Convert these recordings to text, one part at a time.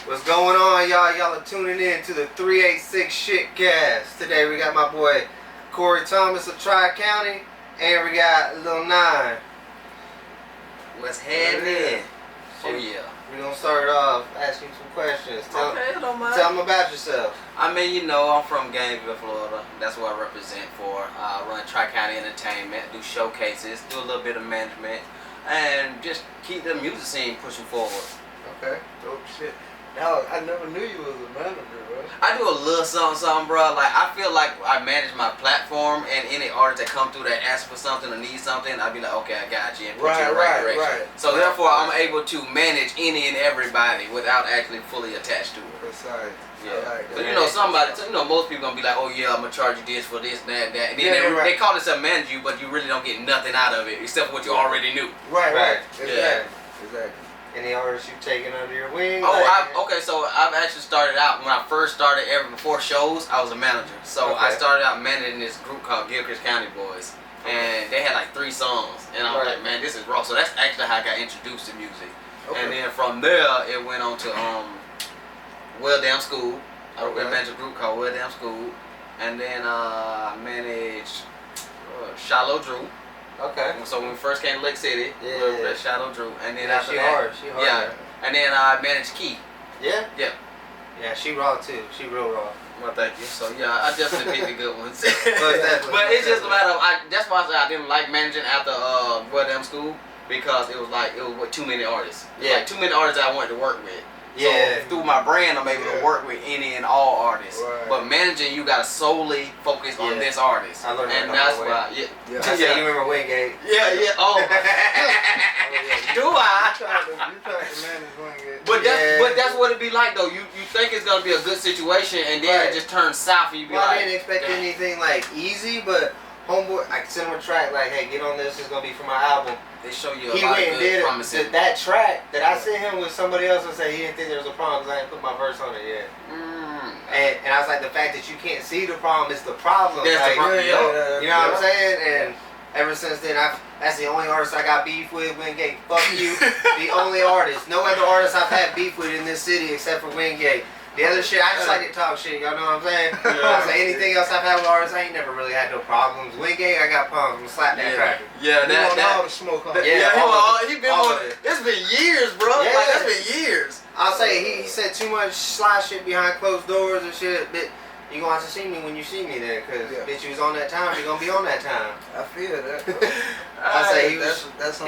What's going on, y'all? Y'all are tuning in to the 386 ShitCast. Today we got my boy Corey Thomas of Tricounty, and we got Lil 9. What's happening? Oh yeah. We're gonna start off asking some questions. Tell them about yourself. I mean, you know, I'm from Gainesville, Florida. That's what I represent for. I run Tricounty Entertainment, do showcases, do a little bit of management, and just keep the music scene pushing forward. Okay, dope shit. Now, I never knew you was a manager, bro. I do a little something, bro. Like, I feel like I manage my platform, and any artist that come through that asks for something or needs something, I'll be like, okay, I got you, and put you in the right direction. So therefore, I'm able to manage any and everybody without actually fully attached to it. Precise. Yeah. Like, so you know, most people gonna be like, oh yeah, I'm gonna charge you this for this, that, and then they call themselves manage you, but you really don't get nothing out of it except for what you already knew. Right. Exactly. Any artists you've taken under your wing? Okay, so I've actually started out, when I first started before shows, I was a manager. So I started out managing this group called Tricounty Boys. And they had like 3 songs. And I was like, man, this is raw. So that's actually how I got introduced to music. And then from there, it went on to Well Damn School. I managed a group called Well Damn School. And then I managed Shallow Drew. Okay. So when we first came to Lake City, we were at Shadow Drew, and then after she that, hard. And then I managed Key. Yeah. Yeah, she raw too. She real raw. Well, thank you. So yeah, I definitely picked the good ones. But it's just a matter of that's why I said I didn't like managing after Well Damn School, because it was with too many artists. Like too many artists I wanted to work with. So through my brand, I'm able to work with any and all artists. But managing, you gotta solely focus on this artist. I learned that, and that's why. You remember Wingate? Yeah. Oh. Do I? You tried to manage Wingate. But that's what it be like though. You think it's gonna be a good situation, and then it just turns south, and you be like. I didn't expect anything like easy, but homeboy, I sent him a track like, hey, get on this. It's gonna be for my album. They show you a he lot went of and good did promises. That track that I sent him with somebody else and said he didn't think there was a problem because I didn't put my verse on it yet. And I was like, the fact that you can't see the problem is the problem. That's the problem. You know what I'm saying? And ever since then, that's the only artist I got beef with. Wingate, fuck you. The only artist. No other artist I've had beef with in this city except for Wingate. The other shit, I just like to talk shit, y'all know what I'm saying? I say anything else I've had with artists, I ain't never really had no problems. Wingate, I got problems. I'm gonna slap that cracker. Yeah, all the smoke on it. He been on it. It's been years, bro. Yeah. Like, that's been years. I'll say he said too much sly shit behind closed doors and shit, but you gonna have to see me when you see me then, cause bitch, you was on that time, you gonna be on that time. I feel that. I say he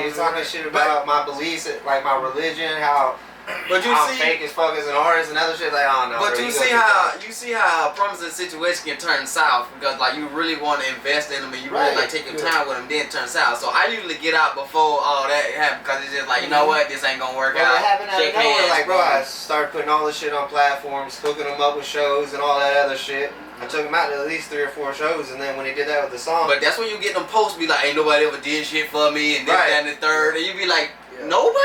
was talking shit about my beliefs, like my religion, how I'm fake as fuck as an artist and other shit. Like, I don't know. But you see how a promising situation can turn south, because like you really want to invest in them and you really like take your time with them, then turn south. So I usually get out before all that happens, because it's just like, you know what, this ain't gonna work out. It happened out of nowhere. Like, bro, I started putting all this shit on platforms, hooking them up with shows and all that other shit. I took them out to at least 3 or 4 shows, and then when they did that with the song. But that's when you get them posts, be like, ain't nobody ever did shit for me, and this, that, and the third, and you be like, nobody?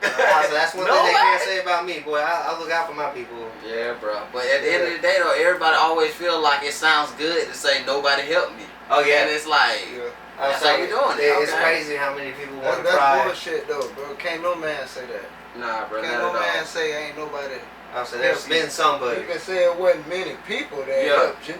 So that's one thing they can't say about me, boy. I look out for my people. Yeah, bro. But at the end of the day, though, everybody always feel like it sounds good to say nobody helped me. Oh yeah. And it's like, that's how we doing it. It's crazy how many people want to cry. That's bullshit, though, bro. Can't no man say that. Nah, bro. Can't no man say ain't nobody. I said there's been somebody. You can say it wasn't many people that helped you.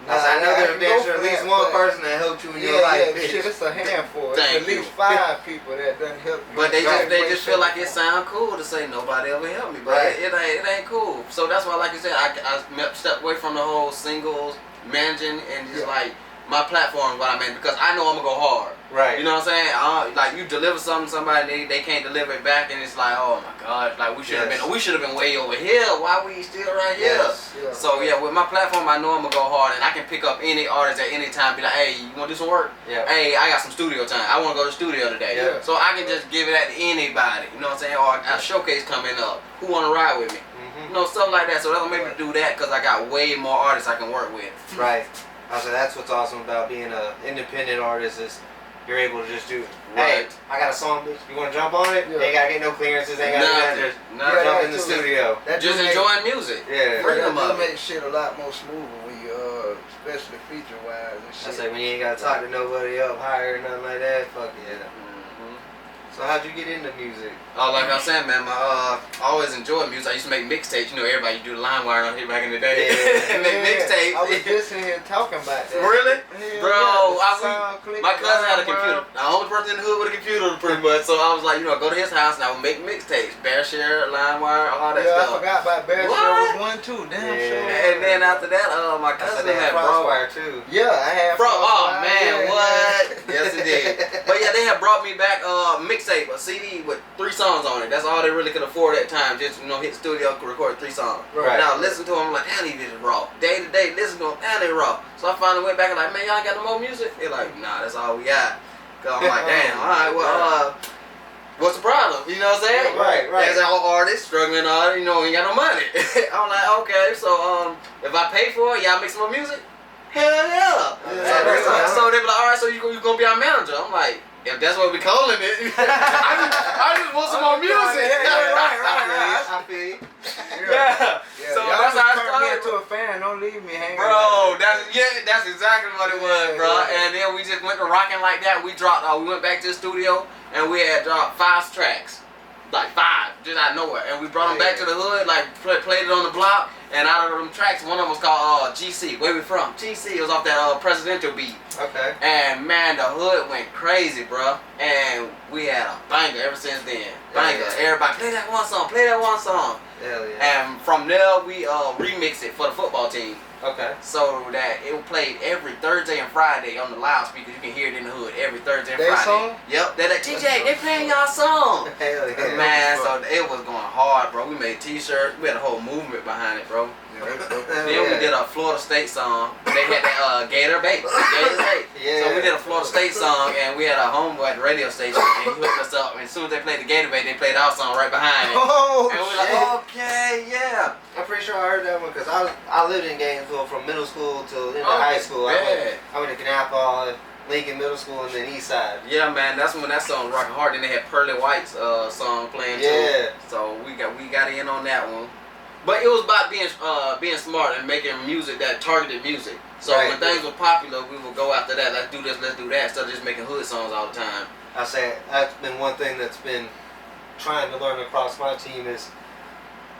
I know there's at least one person that helped you in your life. Shit, it's a handful. It's at least 5 people that done help you. But they just feel like it sound cool to say nobody ever helped me. But it ain't cool. So that's why, like you said, I stepped away from the whole singles managing and just like my platform is what I mean, because I know I'm gonna go hard. Right. You know what I'm saying? Like you deliver something to somebody, they can't deliver it back, and it's like, oh my gosh, like we should have been way over here. Why we still right here? So with my platform, I know I'm gonna go hard, and I can pick up any artist at any time. Be like, hey, you wanna do some work? Hey, I got some studio time. I wanna go to the studio today. So I can just give it at anybody. You know what I'm saying? Or a showcase coming up. Who wanna ride with me? You know, stuff like that. So that'll make me do that, because I got way more artists I can work with. Right. I said that's what's awesome about being an independent artist is you're able to just do, hey, I got a song, bitch. You want to jump on it? Ain't got to get no clearances, ain't got to managers. Jump in the studio. Just enjoying music. Freedom of it. That makes shit a lot more smoother when you, especially feature-wise and shit. I say when you ain't got to talk to nobody up higher or nothing like that, fuck yeah. So how'd you get into music? Like I was saying, man, I always enjoyed music. I used to make mixtapes. You know, everybody do the line wire on here back in the day. Yeah. Make mixtapes. I was just in here talking about that. Really? Yeah, Bro, yeah, my cousin had a computer. The only person in the hood with a computer, pretty much. So I was like, you know, go to his house and I would make mixtapes. Bear Share, LimeWire, all that Yeah, stuff. I forgot about Bear Share was one too. Damn sure. And then after that, my cousin had Crossfire too. Yeah, I had. Oh man, yeah, what? Yeah. Yes, it did. But yeah, they had brought me back mixtape, a CD with 3 songs on it. That's all they really could afford at that time. Just hit the studio, record 3 songs. Right. Now listen to them, I'm like, damn, these bitches raw. Day to day, listen to them, damn, they raw. So I finally went back and like, man, y'all ain't got no more music? They're like, nah, that's all we got. Cause I'm like, damn, all right, well, what's the problem? You know what I'm saying? Right. As an artist, struggling artist, ain't got no money. I'm like, okay, so if I pay for it, y'all make some more music? Hell yeah. So they be like, all right, so you gonna be our manager? I'm like, if that's what we calling it, I just want some more music. Right. I feel you. Yeah. So y'all that's how I turn me started. into a fan. Don't leave me hanging. Bro, that's exactly what it was, bro. Yeah. And then we just went to rocking like that. We went back to the studio and we had dropped 5 tracks. Like 5, just out of nowhere. And we brought them back to the hood, like played it on the block. And out of them tracks, one of them was called GC. Where we from? GC. It was off that presidential beat. Okay. And man, the hood went crazy, bro. And we had a banger ever since then. Banger. Yeah. Everybody play that one song. Play that one song. Hell yeah. And from there, we remixed it for the football team. Okay. So that it played every Thursday and Friday on the loudspeaker. You can hear it in the hood every Thursday and Friday. Song? Yep. They're like, TJ, they playing y'all song. Hell yeah. Man, so it was going hard, bro. We made t-shirts. We had a whole movement behind it, bro. Then we did a Florida State song. They had that Gator Bait. Yeah. So we did a Florida State song, and we had a homeboy at the radio station, and he hooked us up. And as soon as they played the Gator Bait, they played our song right behind it. Oh, And we were like, okay, yeah. I'm pretty sure I heard that one because I lived in Gainesville from middle school till into high school. I went to Canal Paul, Lincoln Middle School, and then East Side. Yeah, man, that's when that song was rocking hard. Then they had Pearly White's song playing too. So we got in on that one. But it was about being smart and making music that targeted music. So when things were popular, we would go after that. Let's do this, let's do that, instead of just making hood songs all the time. I say that's been one thing that's been trying to learn across my team is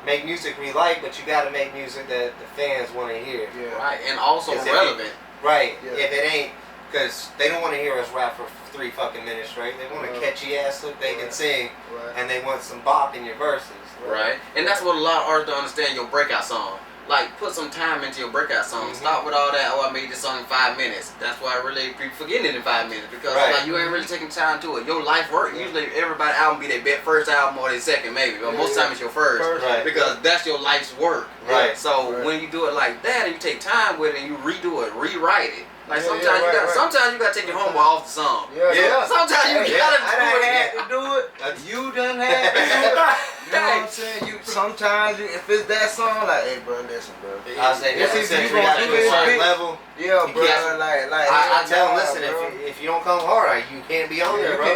make music we like, but you got to make music that the fans want to hear. Yeah. Right, and also relevant. Yeah. If it ain't, because they don't want to hear us rap for 3 fucking minutes straight. They want a catchy ass hook they can sing, and they want some bop in your verses. Right, and that's what a lot of artists don't understand. Your breakout song, like put some time into your breakout song. Stop with all that. Oh, I made this song in 5 minutes. That's why I really be forgetting it in 5 minutes because like you ain't really taking time to it. Your life work. Usually everybody album be their first album or their second maybe, but most time it's your first. Because that's your life's work. Right. So when you do it like that and you take time with it and you redo it, rewrite it. Like sometimes you gotta take your homeboy off the song. Sometimes you gotta do it. I had to do it. You done had to do it. You know what I'm saying? Sometimes if it's that song, like, hey, bro, listen, bro. I say this is you got to a certain level. Yeah, bro. I tell them, listen, if you don't come hard, you can't be on there, bro.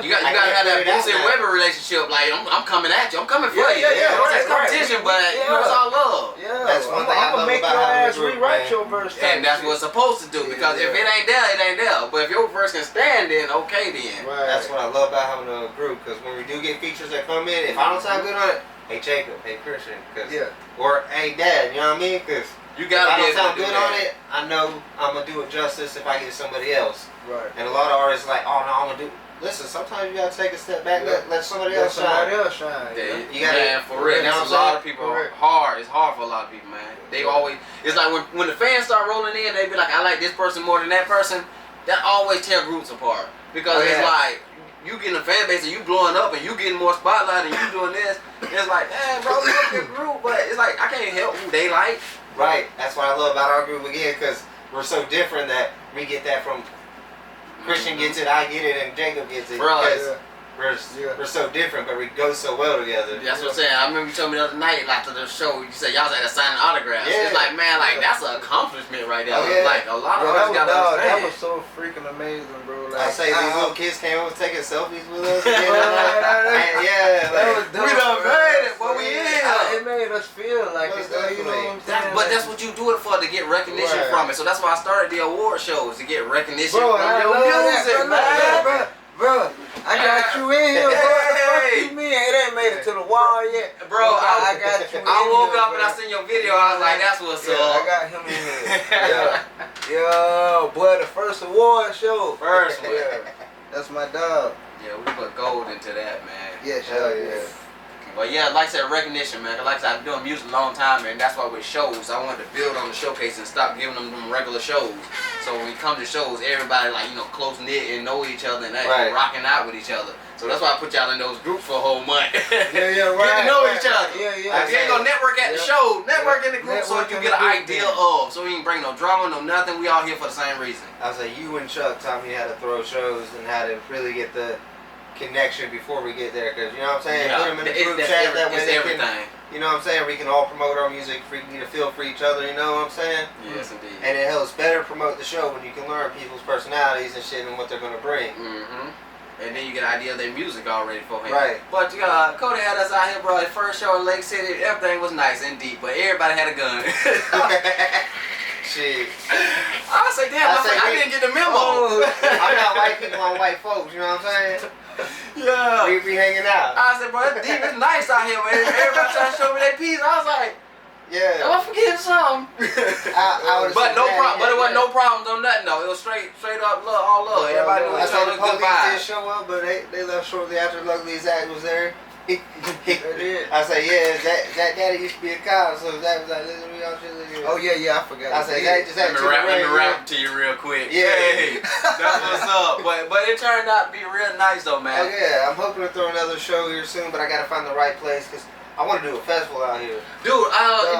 You gotta have that Boosie and Weber relationship. Like, I'm coming at you. I'm coming for you. It's competition, but it's all love. Yeah, that's one thing I love about having a group, rewrite your verse. And that's what it's supposed to do. Because if it ain't there, it ain't there. But if your verse can stand, then okay, then. That's what I love about having a group. Because when we do get features that come in, if I don't sound good on it, hey Jacob, hey Christian, or hey Dad, you know what I mean? Because if I don't sound good on it, I know I'm gonna do it justice if I get somebody else. Right. And a lot of artists like, oh no, I'm gonna do. Listen, sometimes you gotta take a step back, let somebody else shine. Yeah, you gotta, man, for real. You know a lot of people hard. It's hard for a lot of people, man. They always. It's like when the fans start rolling in, they be like, I like this person more than that person. That always tear groups apart because it's like. You getting a fan base and you blowing up and you getting more spotlight and you doing this. It's like, man, bro, we love your group, but it's like I can't help who they like. Right. That's what I love about our group again, because we're so different that we get that from Christian gets it, I get it, and Jacob gets it. Bro, we're so different, but we go so well together. That's what I'm saying. I remember you told me the other night after the show, you said y'all was at a signing autographs. It's like, man, like that's an accomplishment right there. Like a lot of us got to understand. That was so freaking amazing, bro. Like, I say these little kids came over taking selfies with us. We done made it. What we in? It made us feel like it. You know what I'm saying? But that's what you do it for, to get recognition from it. So that's why I started the award shows, to get recognition from your music, man. Bro, I got you in here, bro. What the fuck you mean? It ain't made it to the wall yet. Bro, I got you in I woke here, up bro. and I seen your video. I was like, that's what's Yeah, up. I got him in here. Yo, boy, the first award show. First one. Yeah. That's my dog. Yeah, we put gold into that, man. Yeah, hell yeah. But yeah, like I said, recognition, man. Like I said, I've been doing music a long time, and that's why with shows, I wanted to build on the showcase and stop giving them regular shows. So when we come to shows, everybody like, close knit and know each other and actually rocking out with each other. So that's why I put y'all in those groups for a whole month. Yeah, right. Get to know each other. Yeah. If you ain't gonna network at the show, network in the group so you get an idea of. So we ain't bring no drama, no nothing. We all here for the same reason. I was like, you and Chuck taught me how to throw shows and how to really get the connection before we get there, because you know what I'm saying? Yeah, put them in the group chat that way they everything. can, you know what I'm saying? We can all promote our music, we can get a feel for each other, you know what I'm saying? Yes, indeed. And it helps better promote the show when you can learn people's personalities and shit and what they're gonna bring. And then you get an idea of their music already for him. Right. But Cody had us out here, bro. The first show in Lake City, everything was nice and deep, but everybody had a gun. Shit. I say, damn, I didn't get the memo. I'm not white people on white folks, you know what I'm saying? Yeah. We be hanging out. I said, bro, it's deep, it's nice out here, man. Everybody trying to show me their piece. I was like, yeah. am I forgetting something? But no problem. But it wasn't no problems on nothing though. It was straight up love, all love. Everybody knew each other, good vibes. Did show up, but they left shortly after Luckily Zach was there. I say, yeah, Zach Daddy used to be a cop, so Zach was like, listen to me, oh yeah, I forgot. I say, Zach just had to let me rap to you real quick. Yeah. Hey, that's what's up. But it turned out to be real nice though, man. Oh yeah, I'm hoping to throw another show here soon, but I gotta find the right place, because I want to do a festival out here. Dude,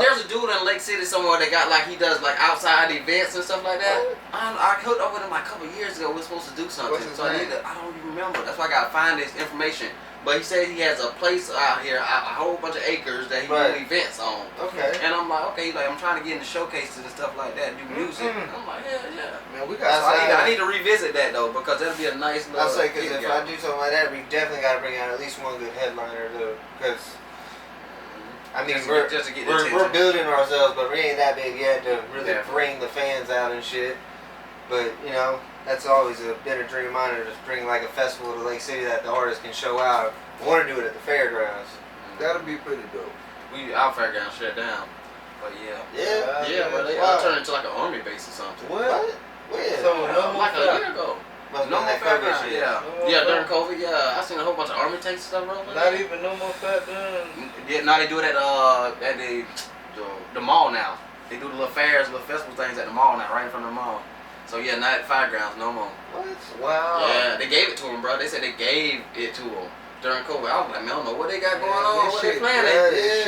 there's a dude in Lake City somewhere that got like, he does like outside events and stuff like that. I hooked up with him like a couple years ago. We were supposed to do something. What's his name? I don't even remember. That's why I gotta find this information. But he said he has a place out here, a whole bunch of acres that he do events on. Okay. And I'm like, okay, I'm trying to get into showcases and stuff like that, do music. I'm like, yeah. Man, we got. I need to revisit that though, because that'll be a nice little. I'll say, because if I do something like that, we definitely got to bring out at least one good headliner, though. Because I mean, we're building ourselves, but we ain't that big yet to really bring the fans out and shit. But you know, that's always been a dream of mine, to just bring like a festival to Lake City that the artists can show out. I want to do it at the fairgrounds. That'll be pretty dope. Our fairground shut down, but Yeah, but they turned into like an army base or something. What? Where? So no more like a year ago. No more fairground. Yeah, during COVID. Yeah, I seen a whole bunch of army tanks and stuff rolling. Not even no more fairground. Yeah, now they do it at the mall now. They do the little fairs, little festival things at the mall now, right in front of the mall. So yeah, not at fairgrounds no more. What? Wow. Yeah, they gave it to him, bro. They said they gave it to him during COVID. I was like, man, I don't know what they got going on, what they planning.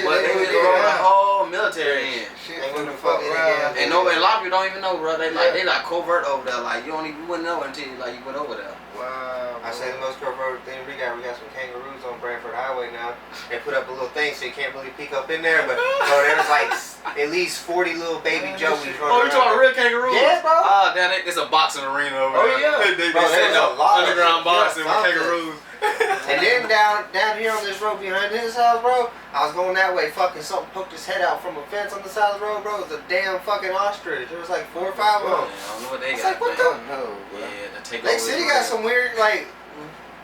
But they was throwing the whole military in. They wouldn't fuck around. And a lot of people don't even know, bro. They like covert over there. Like you wouldn't know until you went over there. Wow. I say the most covert thing we got some kangaroos on Branford Highway now. They put up a little thing so you can't really peek up in there, but there's like at least 40 little baby Joeys running around. Oh, you talking real kangaroos? Yeah, bro. Oh, damn it. It's a boxing arena over there. Oh, yeah. They Bro, setting up underground boxing with something. kangaroos. And then down here on this road behind his house, bro, I was going that way, fucking something poked his head out from a fence on the side of the road, bro. It was a damn fucking ostrich. There was like 4 or 5 of them. I don't know what they I was got. like, what Oh no, bro. Yeah, the take Lake City got some weird, like,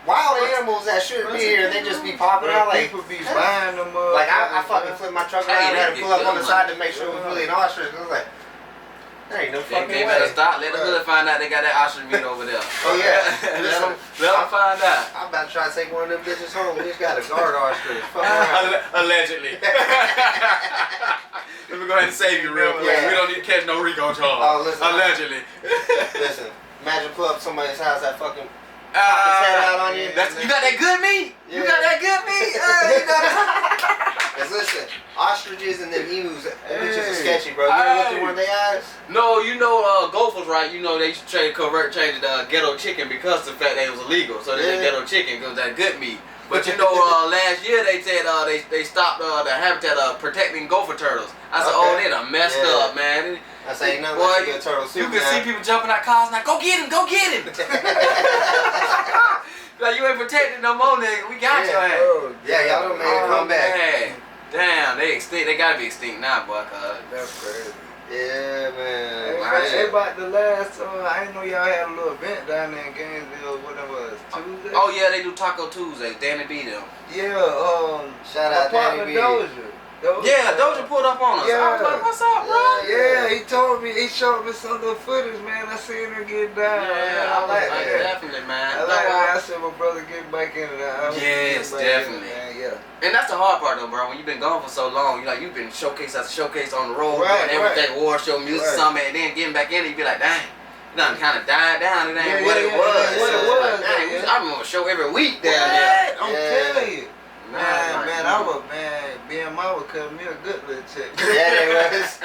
wild animals that shouldn't be here. They just be popping out like. People be buying them. Like I fucking flipped my truck around and had to pull up on the side to make sure it was really an ostrich. I was like, there ain't no fucking They way. better stop. Let the hood find out they got that ostrich meat over there. Oh yeah. let them find out. I'm about to try to take one of them bitches home. We just got a guard ostrich. Fuck around. Allegedly. Let me go ahead and save you real quick. We don't need to catch no RICO charge. Oh, listen. Allegedly. Listen. Imagine pull up somebody's house that fucking pop his head out on you. You got that good meat? Yeah. You got that good meat? Cause listen, ostriches and them emus, them bitches are sketchy, bro. You ever looked at one of their eyes? No, Gophers, right? You know they used to change the ghetto chicken because of the fact that it was illegal. So they said ghetto chicken because that good meat. But last year they said they stopped the habitat of protecting gopher turtles. I said, oh, they done messed up, man. I say, ain't nothing like a good turtle soup. You can see people jumping out cars now. Go get him! Go get him! Like you ain't protected no more, nigga. We got your ass. Oh, yeah, y'all done made a comeback. Man. Damn, they extinct. They gotta be extinct now, boy. That's crazy. Yeah, man. Hey, about the last, I didn't know y'all had a little event down there in Gainesville. What it was, Tuesday? Oh yeah, they do Taco Tuesdays. Danny B them. Yeah. Shout out Danny B. Yeah, Doja pulled up on us. Yeah. I was like, what's up, bro? Yeah, he told me, he showed me some little footage, man. I seen her get down. Yeah, I like that. Definitely, man. I like that. I said, my brother, get back into that. Yes, definitely. Yeah. And that's the hard part, though, bro. When you've been gone for so long, you've been showcase after showcase on the road, doing everything, award show, music, summit, and then getting back in, you be like, dang. Done kind of died down. It ain't what it was. Like, dang, I remember a show every week down there. I'm telling you. Man, BMI would cut me a good little check. Yeah, they was.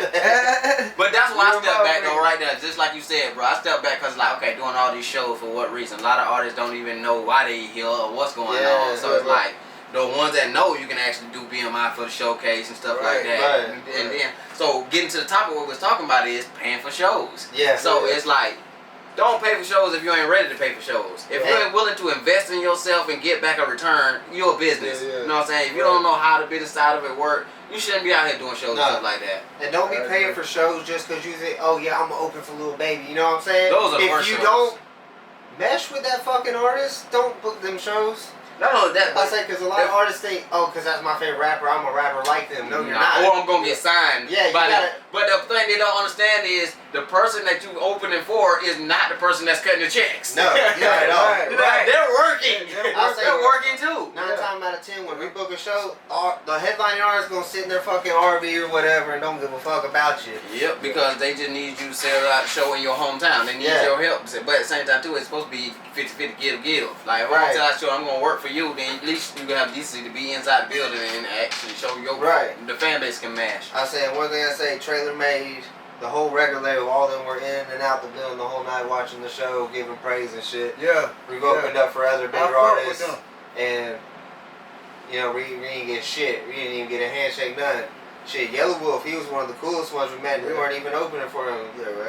But that's why I stepped back though, right there. Just like you said, bro. I stepped back because, like, okay, doing all these shows for what reason? A lot of artists don't even know why they here or what's going on. So it's like the ones that know you can actually do BMI for the showcase and stuff like that. And then, so getting to the topic of what we was talking about is paying for shows. Yeah. So it's like, don't pay for shows if you ain't ready to pay for shows. If you ain't willing to invest in yourself and get back a return, you're a business. You know what I'm saying? If you don't know how the business side of it work, you shouldn't be out here doing shows and stuff like that. And don't be paying for shows just because you think, oh yeah, I'm open for Lil Baby. You know what I'm saying? Those are the worst If you shows. don't mesh with that fucking artist, don't book them shows. Not only that, I say because a lot of artists think, oh, because that's my favorite rapper, I'm a rapper like them. No, you're not. Or I'm gonna get signed. Yeah, you by gotta, them. But the thing they don't understand is the person that you opening for is not the person that's cutting the checks. No, They're working. They're working too. 9 times out of 10, when we book a show, the headlining artist gonna sit in their fucking RV or whatever and don't give a fuck about you. Yep, because they just need you to sell out a show in your hometown. They need your help. But at the same time too, it's supposed to be 50-50 give. Like if I'm gonna tell that show I'm gonna work for you, then at least you have decency to be inside the building and actually show your the fan base can mash. I said one thing I say, Trailer Made, the whole record label, all of them were in and out the building the whole night watching the show, giving praise and shit. Yeah. We've opened up for other bigger artists, and you know, we didn't get shit. We didn't even get a handshake, none. Shit, Yellow Wolf, he was one of the coolest ones we met, and we weren't even opening for him.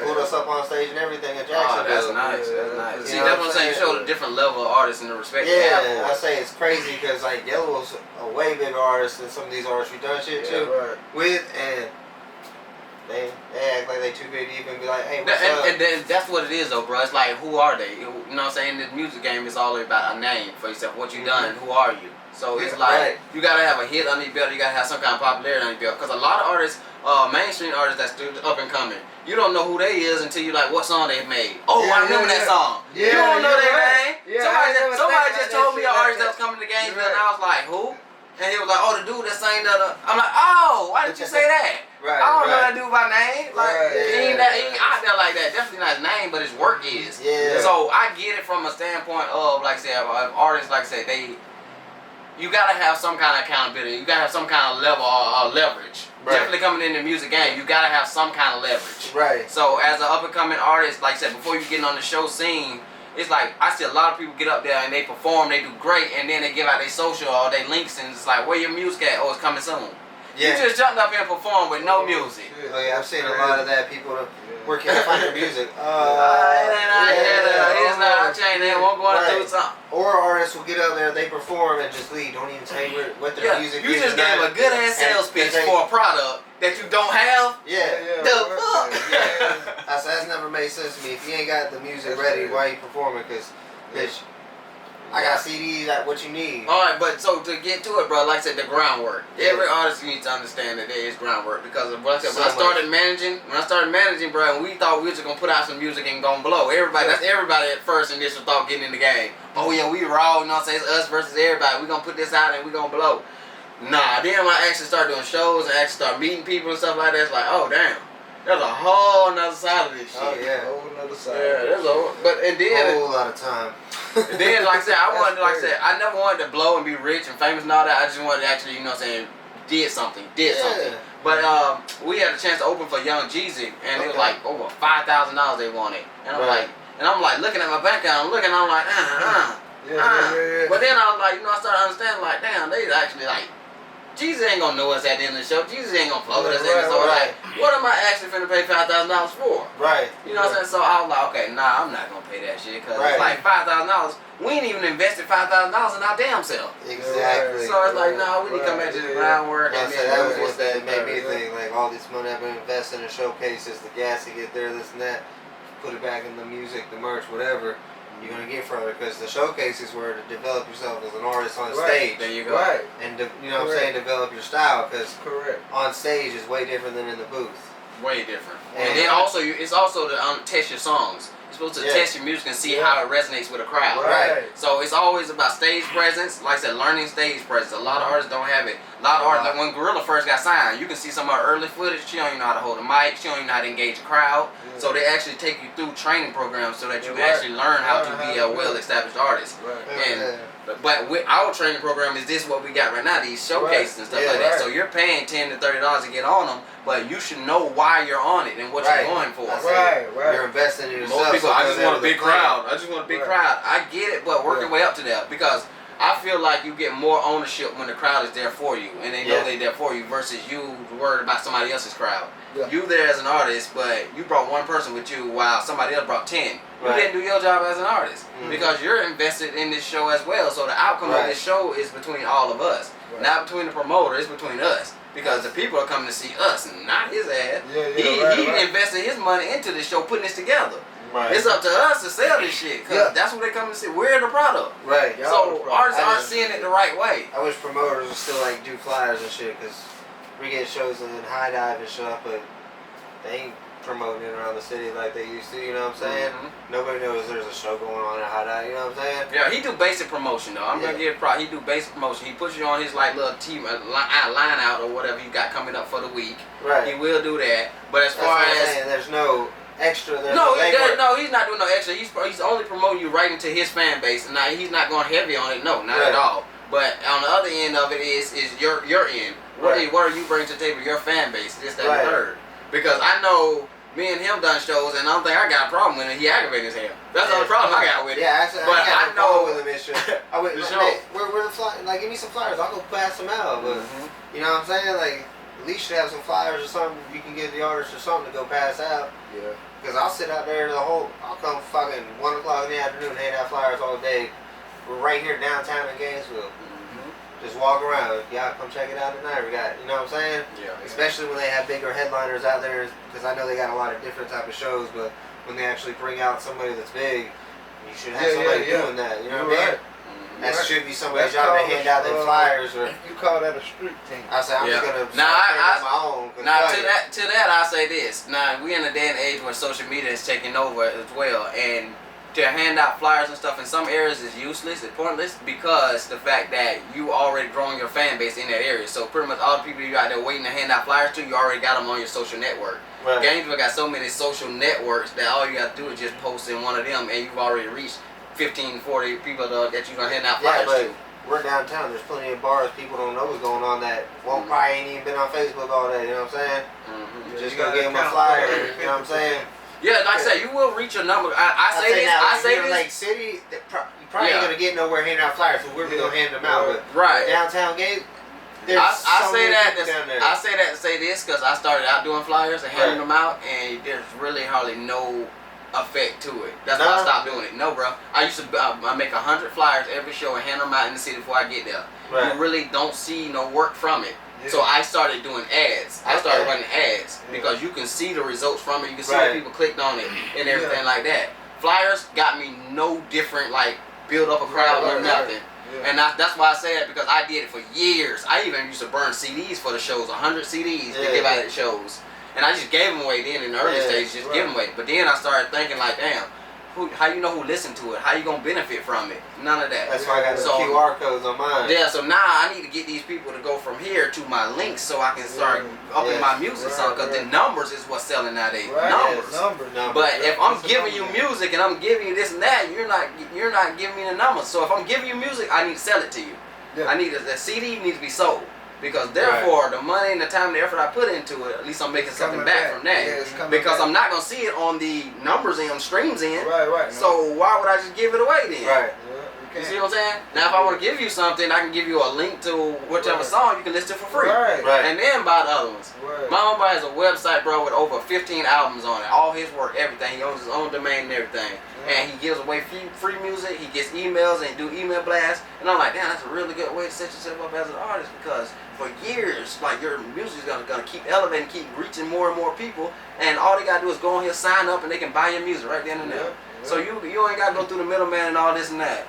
Pulled us up on stage and everything at Jacksonville. Oh, that's nice. That's nice. See, that's what I'm saying. You showed a different level of artists and the respect they have for I say it's crazy because like Yellow Wolf's a way bigger artist than some of these artists we done shit with, and they act like they too good to even be like, hey, what's up? And then that's what it is though, bro. It's like, who are they? You know what I'm saying? In this music game, it's all about a name for yourself. What you done? Who are you? So it's like you gotta have a hit under your belt. You gotta have some kind of popularity under your belt. Because a lot of artists, mainstream artists that's still up and coming, you don't know who they is until you like what song they made. Oh, I remember that song. You don't know their name. Somebody just told me an artist that was coming to Gainesville, and I was like, who? And he was like, oh, the dude that sang that. I'm like, oh, why did you say that? I don't know that dude by name. Like, he ain't out there like that. Definitely not his name, but his work is. So I get it from a standpoint of, like I said, artists, like I said, you gotta have some kind of accountability. You gotta have some kind of level or leverage. Definitely coming in the music game, you gotta have some kind of leverage. So as an up and coming artist, like I said, before you get on the show scene, it's like I see a lot of people get up there and they perform, they do great, and then they give out their social or their links, and it's like, where your music at? Oh, it's coming soon. You just jumped up here and performed with no music. Oh yeah, I've seen a lot of that. People where can I find your music? They won't go and do something. Or artists will get up there, they perform and just leave. Don't even tell you what their music is. You just gave a good ass sales pitch for a product that you don't have. The fuck. I said that's never made sense to me. If you ain't got the music ready, why are you performing? Because, bitch, I got CDs at what you need. Alright, but so to get to it, bro, like I said, the groundwork. Every artist needs to understand that there is groundwork. Because when I started managing, bro, and we thought we were just gonna put out some music and gonna blow. That's everybody at first initial thought getting in the game. Oh yeah, we raw, you know what I'm saying? It's us versus everybody. We gonna put this out and we gonna blow. Nah, then when I actually start doing shows and actually start meeting people and stuff like that, it's like, oh damn. There's a whole nother side of this shit. Oh yeah, a whole nother side. Yeah, there's a whole lot of time. And then, like I said, I never wanted to blow and be rich and famous and all that. I just wanted to actually, you know what I'm saying, did something. But we had a chance to open for Young Jeezy, and it was like over $5,000 they wanted. And I'm like, looking at my bank account, I'm like, But then I was like, I started understanding, like, damn, they actually like. Jesus ain't gonna know us at the end of the show. Jesus ain't gonna flow with us in the show. Like, what am I actually finna pay $5,000 for? Right. You know what I'm saying? So I was like, okay, nah, I'm not gonna pay that shit. Cause it's like $5,000. we ain't even invested $5,000 in our damn self. Exactly. So it's like, no, we need to come back to the groundwork. I And said then that was do what this, that made me think. Like all this money I've been investing in showcases, the gas to get there, this and that. Put it back in the music, the merch, whatever. You're gonna get further because the showcases were to develop yourself as an artist on stage. There you go. Right. And you know what I'm saying, develop your style because Correct. on stage is way different than in the booth. Way different. And then also, it's also to test your songs. You're supposed to test your music and see how it resonates with a crowd. Right. So it's always about stage presence. Like I said, learning stage presence. A lot of artists don't have it. A lot of artists, like when Gorilla first got signed, you can see some of her early footage. She don't even know how to hold a mic. She don't even know how to engage a crowd. Yeah. So they actually take you through training programs so that you actually learn how to be a well-established artist. Right. And but with our training program, is this what we got right now? These showcases and stuff like that. So you're paying $10 to $30 to get on them, but you should know why you're on it and what you're going for. Right. You're investing in yourself. Most people, I just want a big crowd. I just want a big crowd. I get it, but work your way up to that because I feel like you get more ownership when the crowd is there for you and they know they're there for you versus you worried about somebody else's crowd. Yeah. You there as an artist, but you brought one person with you while somebody else brought 10. You Right. didn't do your job as an artist because you're invested in this show as well. So the outcome of this show is between all of us, not between the promoter. It's between us because the people are coming to see us and not his ad. He invested his money into this show, putting this together. Right. It's up to us to sell this shit because that's what they come to see. We're the product. Right. So artists aren't seeing it the right way. I wish promoters would still like do flyers and shit because we get shows in High Dive and stuff, but they ain't promoting it around the city like they used to. You know what I'm saying? Nobody knows there's a show going on at High Dive. You know what I'm saying? Yeah, he do basic promotion though. I'm gonna give he do basic promotion. He puts you on his like little team line out or whatever you got coming up for the week. Right. He will do that. But as far as there's no extra. No, he's not doing no extra. He's only promoting you right into his fan base, and now he's not going heavy on it. No, not at all. But on the other end of it is your end. What are you bringing to the table? Your fan base, this, that, and third. Because I know me and him done shows, and I don't think I got a problem with it. He aggravated his hell. That's the only problem I got with it. Yeah, actually, but I got no problem with him. I went, where the flyers? Like, give me some flyers. I'll go pass them out. But you know what I'm saying? Like, at least you have some flyers or something you can give the artist or something to go pass out. Yeah. Because I'll sit out there I'll come fucking 1 o'clock in the afternoon, hand out flyers all day. We're right here downtown in Gainesville. Just walk around. Y'all come check it out tonight. We got, you know what I'm saying? Yeah. Especially when they have bigger headliners out there, because I know they got a lot of different type of shows, but when they actually bring out somebody that's big, you should have somebody doing that. You know what I mean? That should be somebody's job to hand out them flyers. Or you call that a street team. I say I'm just gonna my own. Now to that I say this. Now we in a day and age where social media is taking over as well, and to hand out flyers and stuff in some areas is useless, it's pointless because the fact that you already growing your fan base in that area. So pretty much all the people you out there waiting to hand out flyers to, you already got them on your social network. Right. Gainesville got so many social networks that all you got to do is just post in one of them and you've already reached 15, 40 people that you're going to hand out flyers to. We're downtown. There's plenty of bars people don't know what's going on that probably ain't even been on Facebook all day. You know what I'm saying? You just go give them a flyer. You know what I'm saying? Yeah, like I said, you will reach a number. I say this. Like city, you probably ain't gonna get nowhere handing out flyers, so we're gonna hand them out. But downtown gate, I say that to say this because I started out doing flyers and handing them out, and there's really hardly no effect to it. That's why I stopped doing it. No, bro. I used to I make 100 flyers every show and hand them out in the city before I get there. You really don't see no work from it. So I started doing ads. I started running ads because you can see the results from it. You can see when people clicked on it and everything like that. Flyers got me no different, like build up a crowd or nothing. And that's why I say that because I did it for years. I even used to burn CDs for the shows, 100 CDs to give out at shows. And I just gave them away then in the early stages, just give them away. But then I started thinking like, damn, how you know who listened to it? How you gonna benefit from it? None of that. That's why I got the QR codes on mine. Yeah, so now I need to get these people to go from here to my links so I can start upping my music song because the numbers is what's selling nowadays. Numbers. But if I'm giving you music and I'm giving you this and that, you're not giving me the numbers. So if I'm giving you music, I need to sell it to you. I need the CD needs to be sold. Because therefore, the money and the time and the effort I put into it, at least I'm making something back from that. Because I'm not going to see it on the numbers and streams in. So why would I just give it away then? You see what I'm saying? Now, if I want to give you something, I can give you a link to whichever song. You can listen for free. Right. And then buy the other ones. Right. My homeboy has a website, bro, with over 15 albums on it. All his work, everything. He owns his own domain and everything. And he gives away free music. He gets emails and do email blasts. And I'm like, damn, that's a really good way to set yourself up as an artist, because for years, like, your music is gonna keep elevating, keep reaching more and more people. And all they gotta do is go on here, sign up, and they can buy your music right then and there. So you ain't gotta go through the middleman and all this and that.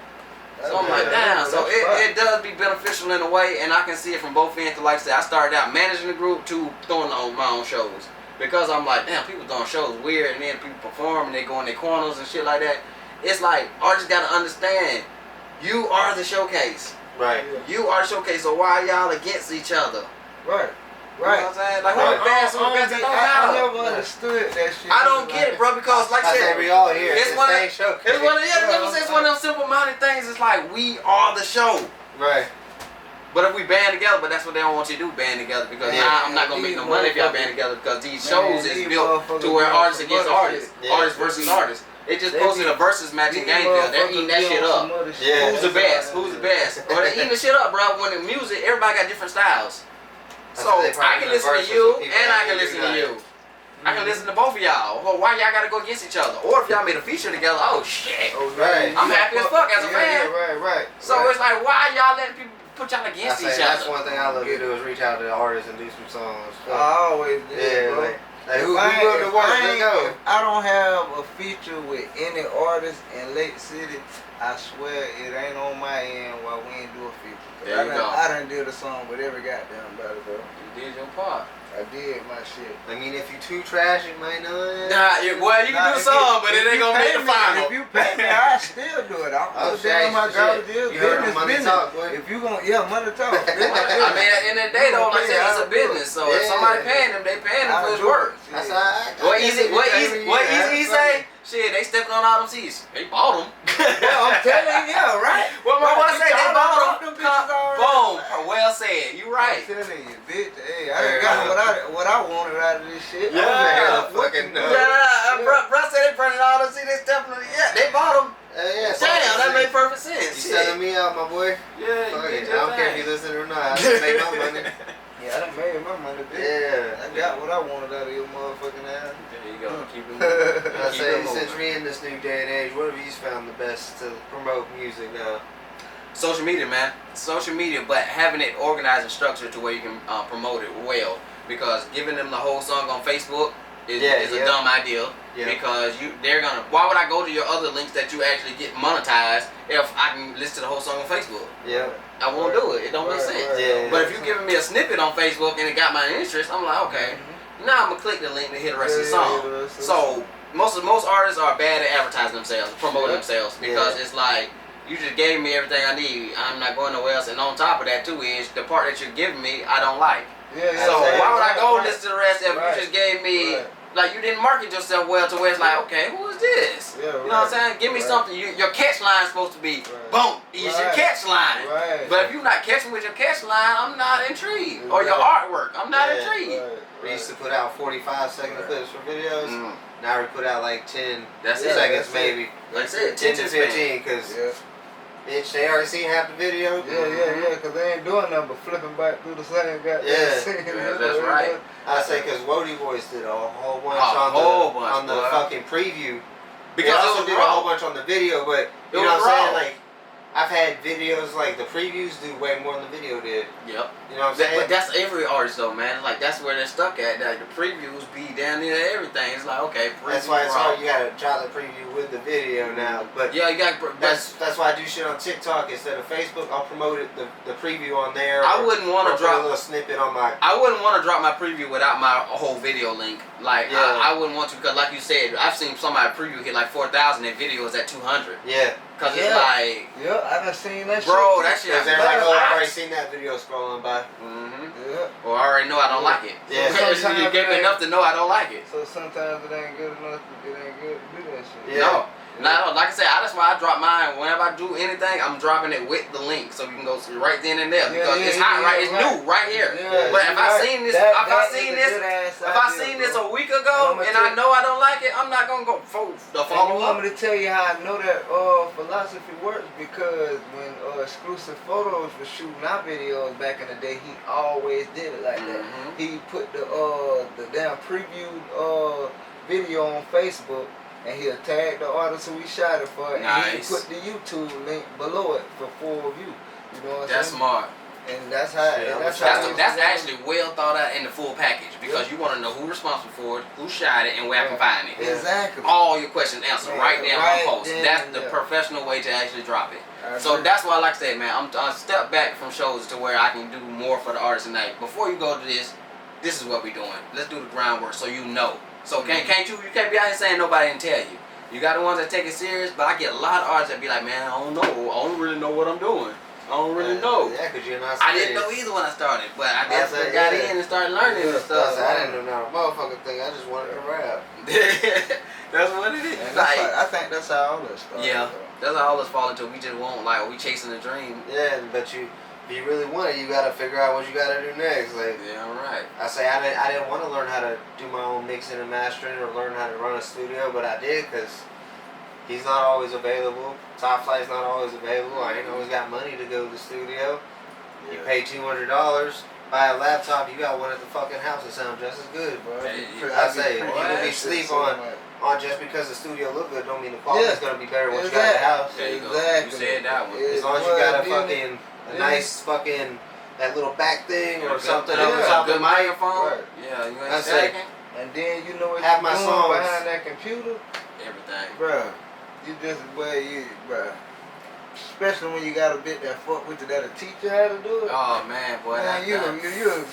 So I'm like, damn. So it does be beneficial in a way, and I can see it from both ends. Like I said, I started out managing the group to throwing on my own shows. Because I'm like, damn, people throwing shows weird, and then people perform and they go in their corners and shit like that. It's like, artists gotta understand, you are the showcase. Right. You are the showcase, so why are y'all against each other? Right. You know what I'm saying? Like, who the best, who the best, it don't matter. I never understood that shit. I don't get it, bro, because like I said, we all here. it's one of them simple-minded things. It's like, we are the show. Right. But if we band together, but that's what they don't want you to do, band together, because I'm not gonna make no money if y'all band together, because these shows is built to where artists against artists, artists versus artists. They just posted a versus matching game field. They're eating that shit up. Yeah. Who's the best? Who's the best? Or they're eating the shit up, bro. When the music, everybody got different styles. So I can listen to you and I can listen to you. I can listen to both of y'all. Well, why y'all gotta go against each other? Or if y'all made a feature together, oh shit. Right. I'm happy as fuck as a fan. Right. So it's like, why y'all letting people put y'all against each other? That's one thing I love to do is reach out to artists and do some songs. I always did, bro. Like who wrote the work? Let's go. If I don't have a feature with any artist in Lake City, I swear it ain't on my end while we ain't do a feature. There you go. I done did a song with every goddamn body, bro. You did your part. I did my shit. I mean, if you too trash, it might not. Nah, well, you can do a song, but it ain't gonna make the final. If you pay me, I still do it. I'm down my garbage deal. You heard money talk, boy. If you gon' money talk. I mean, at the end of the day, though, like I said, it's a business. So if somebody paying them, they paying them for his work. That's all right. What easy say? Shit, they stepping on all them seats. They bought them. Well, I'm telling you, yeah, right? What my boy say? They bought them. Boom. Already. Well said. You right. I'm telling you, bitch. Hey, I done got what I wanted out of this shit. Yeah, fucking no. Bro said they printed all them seats. They stepping on. Yeah, they bought them. Yeah, damn, that made perfect sense. You selling me out, my boy? Yeah, Fuck it. I don't care if you listen or not. I just make my money. Yeah, I done made my money, bitch. Yeah. I got what I wanted out of your motherfucking ass. There you go. Keep it moving. I say, since we're in this new day and age, what have you found the best to promote music now? Social media, man. Social media, but having it organized and structured to where you can promote it well. Because giving them the whole song on Facebook is a dumb idea. Yeah. Because they're gonna. Why would I go to your other links that you actually get monetized if I can listen to the whole song on Facebook? Yeah. I won't do it. It don't make sense. Yeah. But if you're giving me a snippet on Facebook and it got my interest, I'm like, okay. Now I'm gonna click the link to hear the rest of the song. So most artists are bad at advertising themselves, promoting themselves, because it's like, you just gave me everything I need. I'm not going nowhere else. And on top of that too is the part that you're giving me, I don't like. So why would I go listen to the rest if you just gave me? Like, you didn't market yourself well to where it's like, okay, who is this? You know what I'm saying? Give me something. Your catch line is supposed to be, boom, is your catch line. But if you're not catching with your catch line, I'm not intrigued. Or your artwork, I'm not intrigued. We used to put out 45-second clips for videos. Now we put out like 10 seconds maybe. Like I said, 10 to 15, because bitch, they already seen half the video. Because they ain't doing nothing but flipping back through the same goddamn scene. That's right. I say, because Wody Boys did a whole bunch on the fucking preview. Because they also did a whole bunch on the video, but you know what I'm saying? Like, I've had videos like the previews do way more than the video did. Yep. You know what I'm saying? But that's every artist though, man. Like, that's where they're stuck at. Like, the previews be down near everything. It's like, okay, preview. That's why it's hard. You gotta try the preview with the video now. But yeah, you got. That's why I do shit on TikTok instead of Facebook. I'll promote it the preview on there. I wouldn't want to drop a little snippet on my. I wouldn't want to drop my preview without my whole video link. Like, I wouldn't want to, because like you said, I've seen somebody preview hit like 4,000 and videos at 200. Yeah. Cause it's like, I done seen that shit. Bro, that shit. Cause they're like, oh, I've already seen that video scrolling by. Or I already know I don't like it. Yeah. You gave me enough to know I don't like it. So sometimes it ain't good enough. It ain't good to do that shit. Yeah. No. Now, like I said, that's why I drop mine. Whenever I do anything, I'm dropping it with the link, so you can go right then and there because it's hot, right? It's new right here. Yeah, but if I seen this, if I seen this a week ago and I know I don't like it, I'm not gonna go follow You want me to tell you how I know that philosophy works? Because when exclusive photos was shooting our videos back in the day, he always did it like that. He put the damn previewed video on Facebook. And he'll tag the artist who he shot it for, and he put the YouTube link below it for full view. You know what I'm saying? That's smart. And that's how. That's actually well thought out in the full package because you want to know who's responsible for it, who shot it, and where I can find it. Exactly. All your questions answered right there on post. That's the professional way to actually drop it. So that's why, like I said, man, I step back from shows to where I can do more for the artist tonight. Before you go to this is what we're doing. Let's do the groundwork so you know. So you can't be out here saying nobody didn't tell you. You got the ones that take it serious, but I get a lot of artists that be like, man, I don't know. I don't really know what I'm doing. I don't really know. Yeah, because you're not serious. I didn't know either when I started, but I definitely got in and started learning and stuff. I didn't know not a motherfucking thing. I just wanted to rap. That's what it is. I think that's how all this started. Yeah, that's how all this fall into. We just want, like, we chasing a dream. Yeah, but if you really want it, you gotta figure out what you gotta do next. Like, yeah, right. I say I didn't want to learn how to do my own mixing and mastering or learn how to run a studio, but I did because he's not always available. Top Flight's not always available. I ain't always got money to go to the studio. Yeah. You pay $200, buy a laptop, you got one at the fucking house that sounds just as good, bro. I say people be sleep on just because the studio look good don't mean the quality's gonna be better once you got the house. Exactly. You said that one. As long as you got a nice fucking that little back thing or something on the top of the microphone. Right. Yeah, you ain't stacking. And then you know what have you're my doing songs behind that computer? Everything. Bruh. You just bruh. Especially when you got a bit that fuck with you that'll teach you how to do it. Oh man, boy. Man, you'll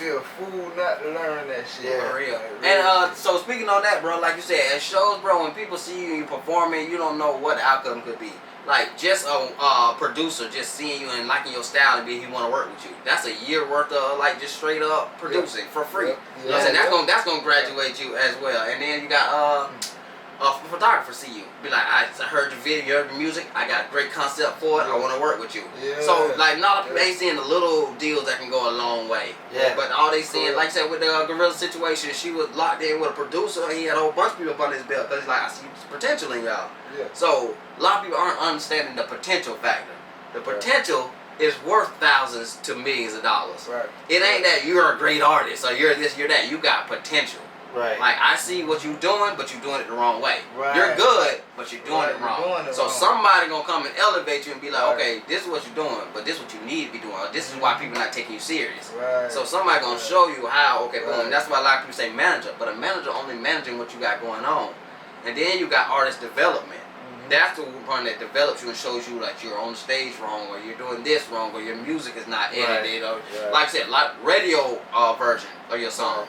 be a fool not to learn that shit. Yeah, for real. And so speaking on that, bro, like you said, at shows, bro, when people see you performing, you don't know what the outcome could be. Like just a producer just seeing you and liking your style and he want to work with you. That's a year worth of like just straight up producing for free. You know what I'm saying? That's gonna graduate you as well. And then you got a photographer see you, be like, I heard your video, you heard the music, I got a great concept for it, I want to work with you. Yeah. So like, not people ain't seeing the little deals that can go a long way. Yeah. But all they seeing, like I said, with the Gorilla situation, she was locked in with a producer, and he had a whole bunch of people up on his belt, because he's like, I see potential in y'all. Yeah. So a lot of people aren't understanding the potential factor. The potential is worth thousands to millions of dollars. Right. It ain't that you're a great artist or you're this, you're that. You got potential. Right. Like I see what you're doing, but you're doing it the wrong way. Right. You're good, but you're doing it wrong. So somebody gonna come and elevate you and be like, okay, this is what you're doing, but this is what you need to be doing. This is why people not taking you serious. Right. So somebody gonna show you how. Okay, boom. That's why a lot of people say manager, but a manager only managing what you got going on, and then you got artist development. That's the one that develops you and shows you like you're on the stage wrong, or you're doing this wrong, or your music is not edited, or like I said, like radio version of your song.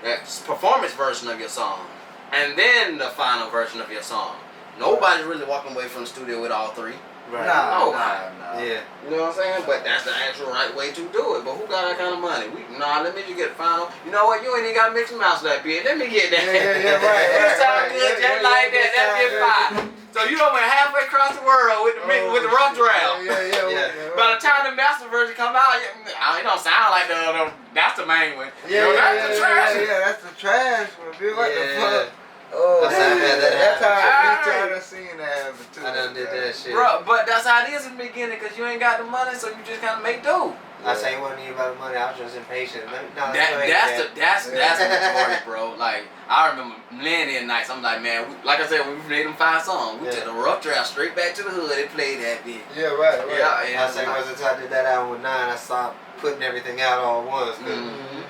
That's performance version of your song, and then the final version of your song. Nobody's really walking away from the studio with all three. Right. No. Yeah. You know what I'm saying? But that's the actual right way to do it. But who got that kind of money? Let me just get the final. You know what? You ain't even got to mix and mouse that bit. Let me get that. Yeah, right. It sounds good just like that. That's get fine. So you done went halfway across the world with the rough draft. Yeah. By the time the master version come out, it don't sound like that's the main one. That's the trash. Yeah, that's the trash one. What the fuck? Oh, that's how I done seen that happen too. I done did that shit. Bro, but that's how it is in the beginning, because you ain't got the money, so you just kind of make do. I say it wasn't even about the money, I was just impatient. That's the majority, bro. Like, I remember many nights, I'm like, man, like I said, we played them 5 songs. We took the rough draft straight back to the hood and played that bitch. Yeah, right. Yeah, I say once I did that album with 9, I stopped putting everything out all at once.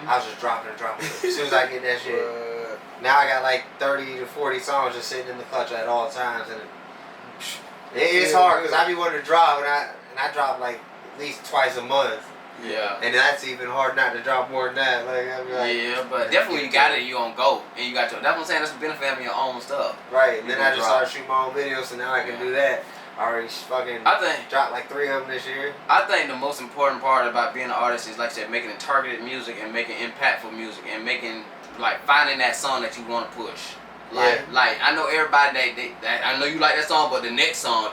I was just dropping it. As soon as I get that shit. Now I got like 30 to 40 songs just sitting in the clutch at all times, and it's hard because I be wanting to drop, and I drop like at least twice a month. Yeah. And that's even hard not to drop more than that. Like, but definitely you got it, you on go, and you got to. That's what I'm saying. That's the benefit of having your own stuff. Right. And then I just started shooting my own videos, so now I can do that. I already dropped like 3 of them this year. I think the most important part about being an artist is, like I said, making targeted music and making impactful music and making, like, finding that song that you want to push. Like I know everybody that I know you like that song, but the next song,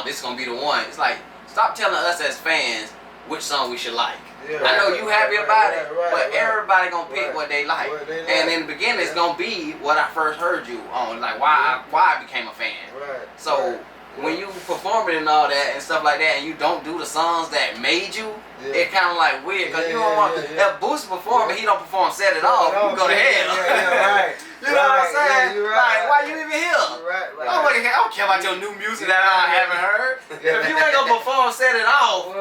this is gonna be the one. It's like stop telling us as fans which song we should like. Yeah, I know you happy about it, but everybody gonna pick right. what they like. What they like. And in the beginning, it's gonna be what I first heard you on, like why I became a fan. Right. So when you performing and all that and stuff like that, and you don't do the songs that made you, it kind of like weird because you don't want if Boosie performing, he don't perform set it off. You go to hell. Right. You know what I'm saying? Yeah, like, why you even here? Right. Nobody I don't care about your new music that I haven't heard. If you ain't gonna perform set it off,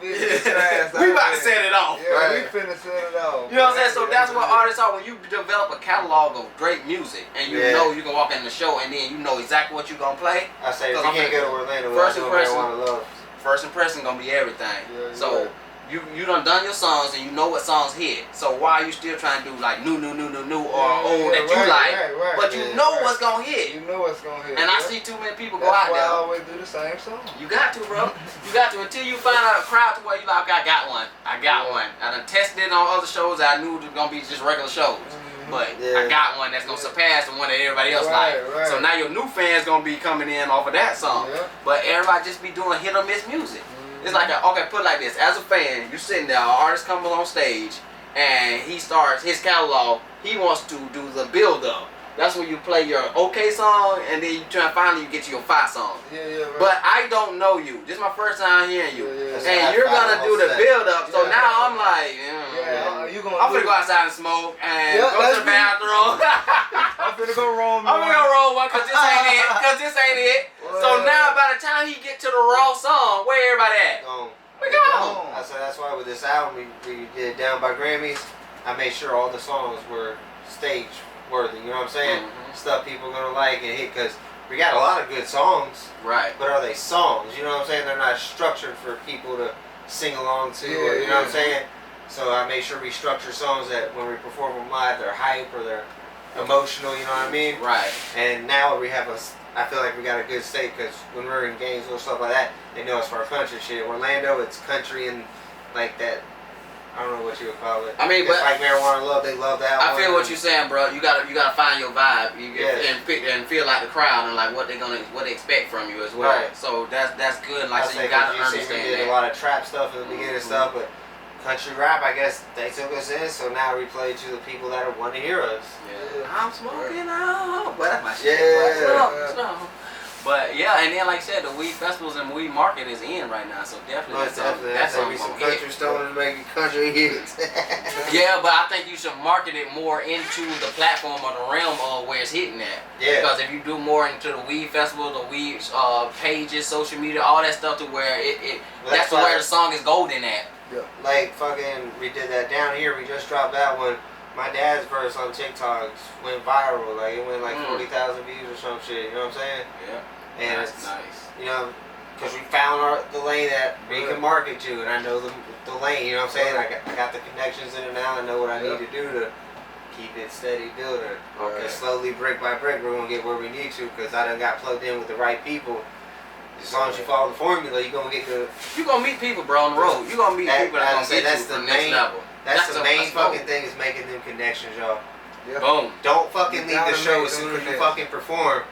we about to set it off. Yeah, we finna set it off. You know what I'm saying? So that's what artists are. When you develop a catalog of great music and you know you can walk in the show and then you know exactly what you're gonna play. I say if you can't go to Orlando, first impression gonna be everything. So you done your songs and you know what songs hit. So why are you still trying to do like new or old that you like? But you know what's gonna hit. You know what's gonna hit. And I see too many people go out there. That's why I always do the same song. You got to, bro. You got to until you find out a crowd to where you like, okay, I got one. I done tested it on other shows that I knew it was gonna be just regular shows. But I got one that's gonna surpass the one that everybody else like. So now your new fans gonna be coming in off of that song. But everybody just be doing hit or miss music. It's like, okay, put it like this. As a fan, you sitting there, an artist comes on stage, and he starts his catalog. He wants to do the build-up. That's when you play your okay song, and then you try and finally you get to your 5 songs. But I don't know you. This is my first time hearing you. And you're going to do the build-up. So now I'm like, I'm finna go outside and smoke, and go to the bathroom. I'm finna go roll one, because this ain't it. So now by the time he get to the raw song, where everybody at? We gone. I said that's why with this album we did Down by Grammys, I made sure all the songs were stage worthy. You know what I'm saying? Stuff people are gonna like and hit because we got a lot of good songs. Right. But are they songs? You know what I'm saying? They're not structured for people to sing along to. Or, you know what I'm saying? So I made sure we structure songs that when we perform them live, they're hype or they're emotional. You know what I mean? Right. And now we have I feel like we got a good state because when we're in games or stuff like that, they know us for our country shit. Orlando, it's country and like that. I don't know what you would call it. I mean, it's like Marijuana Love. They love that. I feel what you're saying, bro. You gotta find your vibe and feel like the crowd and like what they expect from you as well. Right. So that's good. Like so you gotta understand we did a lot of trap stuff in the beginning stuff, but country rap, I guess they took us in. So now we play to the people that want to hear us. Yeah. I'm smoking out. But that's my shit. Yeah. But yeah, and then like I said, the weed festivals and weed market is in right now, so definitely that's something some country stoners making country hits. Yeah, but I think you should market it more into the platform or the realm of where it's hitting at. Yeah. Because if you do more into the weed festival, the weed pages, social media, all that stuff to where that's where the song is golden at. Yeah. Like fucking, we did that down here. We just dropped that one. My dad's verse on TikTok went viral. Like it went like 40,000 views or some shit. You know what I'm saying? Yeah. And that's nice. You know, because we found the lane that we can market to, and I know the lane. You know what I'm saying? I got the connections in it now. I know what I need to do to keep it steady building. And slowly, brick by brick, we're gonna get where we need to. Because I done got plugged in with the right people. As long as you follow the formula, you're gonna get good. You're gonna meet people, bro, on the road. You're gonna meet people that's gonna get you to the next level. That's the main fucking thing is making them connections, y'all. Boom. Don't fucking leave the show as soon as you fucking perform.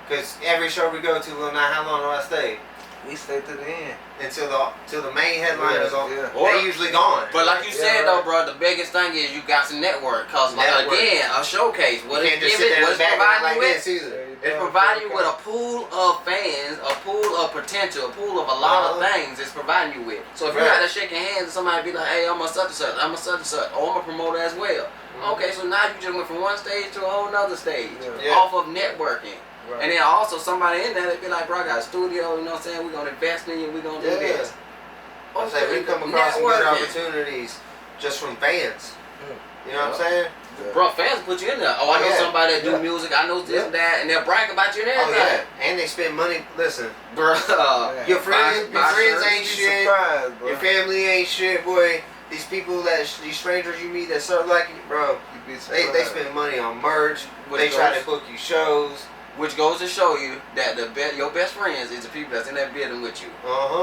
Because every show we go to, Lil Nine, how long do I stay? We stay to the end. Until the main headline is on. They usually gone. But like you said though, bro, the biggest thing is you got some network. Cause like, again, a showcase. What it give it? What it's providing you with? It's providing you with a pool of fans, a pool of potential, a pool of a lot of things it's providing you with. So if you're out there shaking hands and somebody be like, hey, I'm a such and such, I'm a such and such, or I'm a promoter as well. Okay, so now you just went from one stage to a whole nother stage off of networking. And then also somebody in there that be like, bro, I got a studio, you know what I'm saying? We're going to invest in you, we're going to do this. I say we come across some good opportunities just from fans. You know what I'm saying? Bro, fans put you in there. Oh, I know somebody that do music, I know this and that, and they'll brag about you and everything. Oh, yeah. And they spend money. Listen, bro, your friends ain't shit. Your family ain't shit, boy. These people these strangers you meet that start liking you, bro, they spend money on merch. They try to book you shows. Which goes to show you that your best friends is the people that's in that building with you.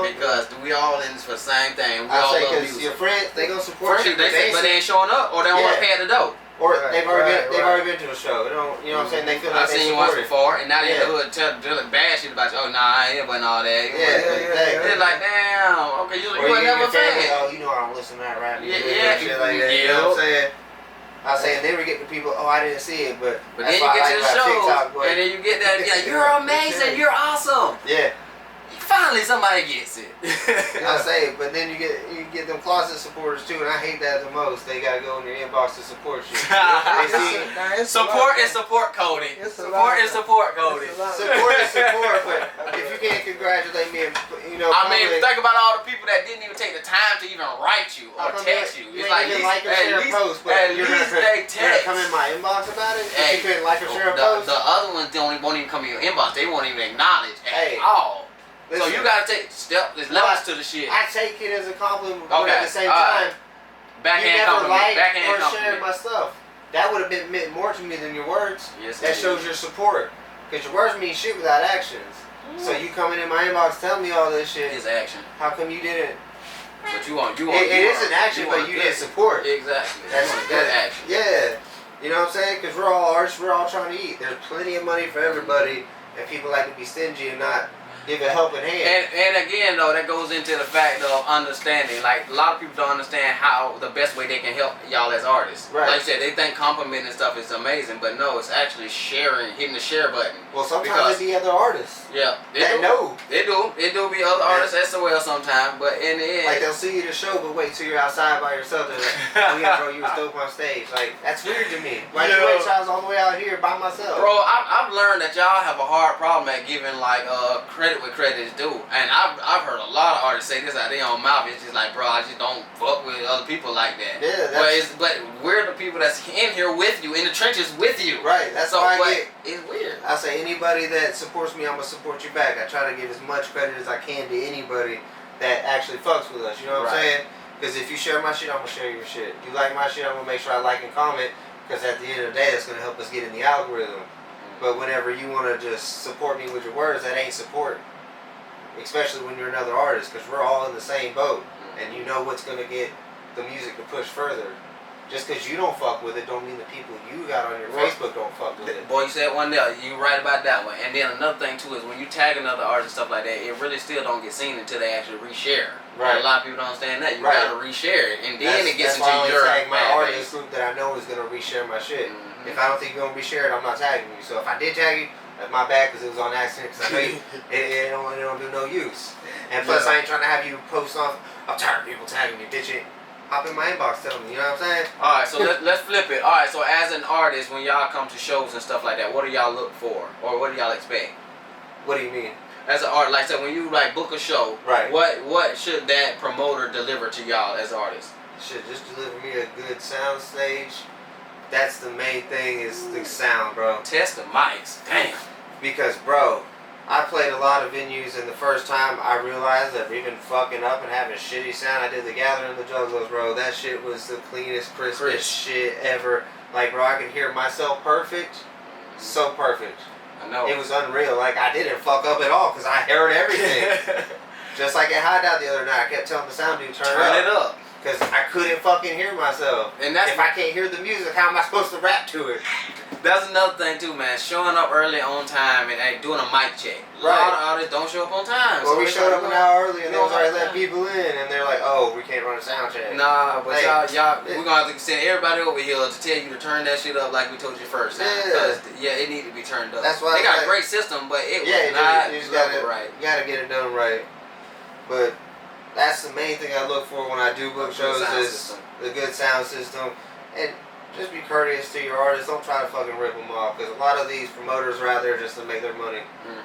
Because we all in this for the same thing. We all love music. Your friends, they gonna support you. But they ain't showing up or they don't want to pay at the door. Or they've already been to a show. They don't, you know what I'm saying? They feel like I've seen you once before, and now they in the hood telling bad shit about you. Oh, nah, I ain't about all that. They're like, damn, okay, you were never a fan. Oh, you know I don't listen to that rap. Yeah, shit like that. You know what I'm saying? I was saying, then we get the people, oh, I didn't see it, but then you get to the show, and then you get that, like, you're amazing, you're awesome. Yeah. Finally, somebody gets it. I say, but then you get them closet supporters too, and I hate that the most. They gotta go in your inbox to support you. Support is support, Cody. Support is support, Cody. Support is support, but if you can't congratulate me, and, you know. I mean, think about all the people that didn't even take the time to even write you or text you. It's like at least post, but you're gonna come in my inbox about it. If you couldn't like or share a post. The other ones won't even come in your inbox. They won't even acknowledge at all. Listen, so you gotta take there's levels to the shit. I take it as a compliment, but at the same time, backhand compliment. Backhand or shared my stuff. That would have meant more to me than your words. Yes, that shows your support. Because your words mean shit without actions. So you coming in my inbox telling me all this shit. It's action. How come you didn't? But you want. It is an action, but you didn't support. Exactly. That's good action. Yeah. You know what I'm saying? Because we're all artists. We're all trying to eat. There's plenty of money for everybody, and people like to be stingy and not give a helping hand. And again, though, that goes into the fact of understanding. Like, a lot of people don't understand how the best way they can help y'all as artists. Right. Like you said, they think complimenting stuff is amazing, but no, it's actually sharing, hitting the share button. Well, sometimes it be other artists. Yeah. They know. It do be other artists as well sometimes, but in the end. Like, they'll see you at the show, but wait till you're outside by yourself. They're like, oh yeah, bro, you was dope on stage. Like, that's weird to me. Why you wait till I was all the way out here by myself? Bro, I've learned that y'all have a hard problem at giving, like, credit where credit is due. And I've heard a lot of artists say this out of their own mouth. It's just like, bro, I just don't fuck with other people like that. Yeah, but we're the people that's in here with you, in the trenches with you. Right, that's why it's weird. I say anybody that supports me, I'm going to support you back. I try to give as much credit as I can to anybody that actually fucks with us. You know what I'm saying? Because if you share my shit, I'm going to share your shit. You like my shit, I'm going to make sure I like and comment. Because at the end of the day, that's going to help us get in the algorithm. But whenever you want to just support me with your words, that ain't support. Especially when you're another artist, because we're all in the same boat, and you know what's gonna get the music to push further. Just because you don't fuck with it, don't mean the people you got on your Facebook don't fuck with it. Boy, you said one there. You right about that one. And then another thing too is when you tag another artist and stuff like that, it really still don't get seen until they actually reshare. Right. And a lot of people don't understand that. You gotta reshare it, and then it gets into why I your tag my artist group that I know is gonna reshare my shit. If I don't think you're gonna reshare it, I'm not tagging you. So if I did tag you, that's my bad because it was on accident. Because I know it don't do no use. And plus, I ain't trying to have you post off. I'm tired of people tagging me, bitch. Hop in my inbox, tell me. You know what I'm saying? All right, so let's flip it. All right, so as an artist, when y'all come to shows and stuff like that, what do y'all look for, or what do y'all expect? What do you mean? As an artist, like I said, when you like book a show, right? What should that promoter deliver to y'all as artists? Should just deliver me a good sound stage. That's the main thing is the sound, bro. Test the mics. Damn. Because, bro, I played a lot of venues, and the first time I realized that we've been fucking up and having shitty sound, I did the Gathering of the Juggalos, bro. That shit was the cleanest, crispest shit ever. Like, bro, I could hear myself perfect. So perfect. I know. It was unreal. Like, I didn't fuck up at all because I heard everything. Just like at Hideout the other night, I kept telling the sound dude, turn it up. Because I couldn't fucking hear myself. And if I can't hear the music, how am I supposed to rap to it? That's another thing too, man. Showing up early on time and doing a mic check. Right. A lot of artists don't show up on time. Well, we showed up an hour early and they was already letting people in, and they're like, "Oh, we can't run a sound check." Nah, but y'all, we're gonna have to send everybody over here to tell you to turn that shit up like we told you first time. Because it need to be turned up. That's why they got a great system, but it was not level right. You gotta get it done right. But that's the main thing I look for when I do book shows is the good sound system. And just be courteous to your artists. Don't try to fucking rip them off. Because a lot of these promoters are out there just to make their money.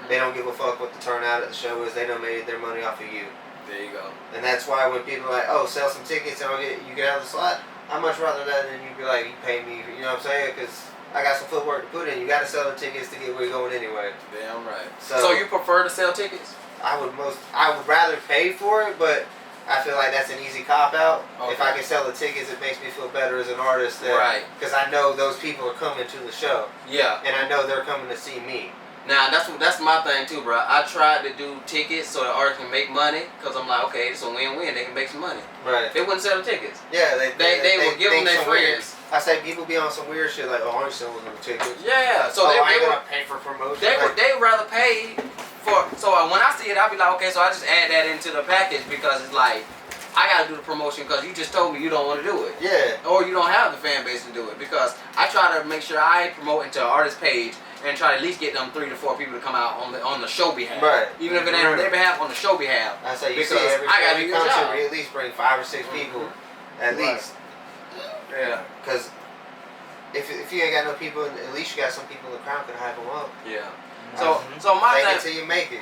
They don't give a fuck what the turnout at the show is. They don't make their money off of you. There you go. And that's why when people are like, oh, sell some tickets and you get out of the slot, I'd much rather that than you be like, you pay me. You know what I'm saying? Because I got some footwork to put in. You got to sell the tickets to get where you're going anyway. Damn right. So you prefer to sell tickets? I would rather pay for it, but I feel like that's an easy cop out. Okay. If I can sell the tickets, it makes me feel better as an artist. Right. Because I know those people are coming to the show. Yeah. And I know they're coming to see me. Now that's my thing too, bro. I tried to do tickets so the artist can make money, because I'm like, okay, it's a win-win. They can make some money. Right. They wouldn't sell the tickets. Yeah, they would give them their friends. I say people be on some weird shit like, oh, I ain't selling them tickets. Yeah, so I they ain't were gonna pay for promotion. they rather pay for. So when I see it, I'll be like, okay, so I just add that into the package because it's like I gotta do the promotion because you just told me you don't want to do it. Yeah. Or you don't have the fan base to do it because I try to make sure I promote into an artist page and try to at least get them 3 to 4 people to come out on the show behalf. Right. Even if it ain't on their behalf, on the show behalf. I say you because see every I gotta show do you your come job. to, we at least bring 5 or 6 people, at least. Yeah. Because if you ain't got no people, at least you got some people in the crowd can hype them up. Yeah. So my Fake thing, it till you make it.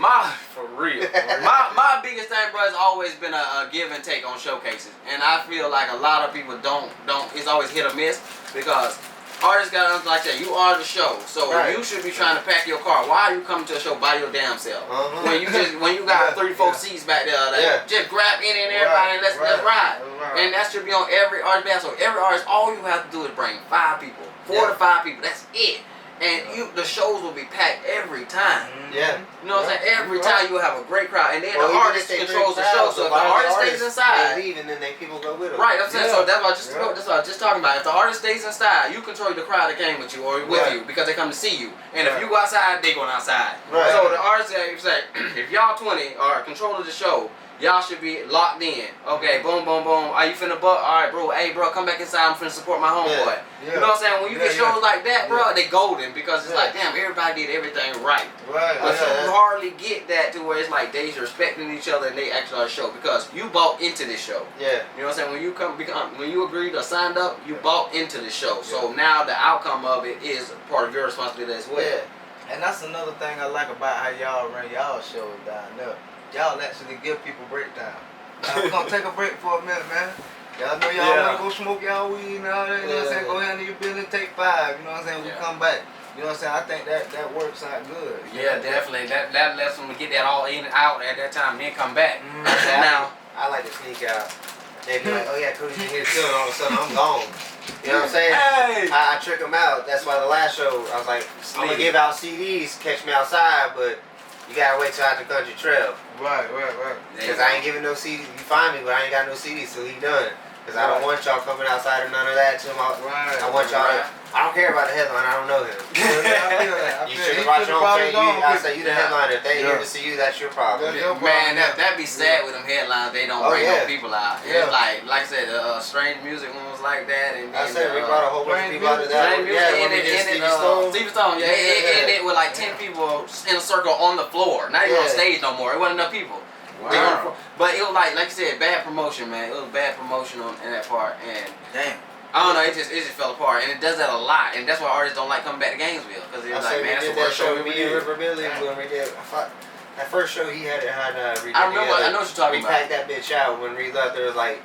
for real. my biggest thing, bro, has always been a give and take on showcases, and I feel like a lot of people don't. It's always hit or miss because artists got to like that. You are the show, so you should be trying to pack your car. Why are you coming to a show by your damn self? When you got 3 4 seats back there, like, just grab any and everybody and let's ride. And that should be on every artist band. So every artist, all you have to do is bring 5 people, 4 to 5 people. That's it. And the shows will be packed every time. Yeah. You know what I'm saying? Every time you will have a great crowd. And then the artist controls the show. So if the artist stays inside, they leave and then people go with them. right, I'm saying, so that's what I was just talking about. If the artist stays inside, you control the crowd that came with you or with you because they come to see you. And if you go outside, they going outside. Right. So the artist, if y'all 20 are controlling the show, y'all should be locked in. Okay, boom, boom, boom. Are you finna buck? Alright, bro. Hey, bro, come back inside. I'm finna support my homeboy. You know what I'm saying? When you get shows like that, bro, they golden because it's like, damn, everybody did everything right. But you hardly get that to where it's like they respecting each other and they actually are a show because you bought into this show. Yeah. You know what I'm saying? When you agreed or signed up, you bought into the show. So now the outcome of it is part of your responsibility as well. Yeah. And that's another thing I like about how y'all run y'all shows down there. Y'all actually give people breakdown. Now we're gonna take a break for a minute, man. Y'all know y'all wanna go smoke y'all weed and all that, you know what I'm saying? Go ahead and your building, take 5, you know what I'm saying? We come back. You know what I'm saying? I think that works out good. Yeah, definitely. That lets them get that all in and out at that time, then come back. Now I like to sneak out. They be like, oh yeah, Cody's in here chilling, all of a sudden I'm gone. You know what I'm saying? Hey. I trick them out. That's why the last show, I was like, I'm gonna give out CDs, catch me outside, but you gotta wait till after Country Trail. Right. Because I ain't giving no CDs. You find me, but I ain't got no CDs till he done. Because I don't want y'all coming outside or none of that. I want y'all to, I don't care about the headline. I don't know him. You should have watched your own thing. I say you the headliner. If they ain't here to see you, that's your problem. Man, that'd be sad with them headlines. They don't bring no people out. It's like I said, Strange Music one was like that, and I said we brought a whole bunch of people out of that. Strange Music Stevie Stone. Yeah, it ended with like 10 people in a circle on the floor. Not even on stage no more. It wasn't enough people. Wow. But it was like you said, bad promotion, man. It was bad promotion in that part, and damn. I don't know, it just fell apart, and it does that a lot, and that's why artists don't like coming back to Gainesville because they're like, man, that's the worst show we did. River Billy when we did. That first show he had redid. I remember. I know what you're talking about. We packed that bitch out when we left. There was like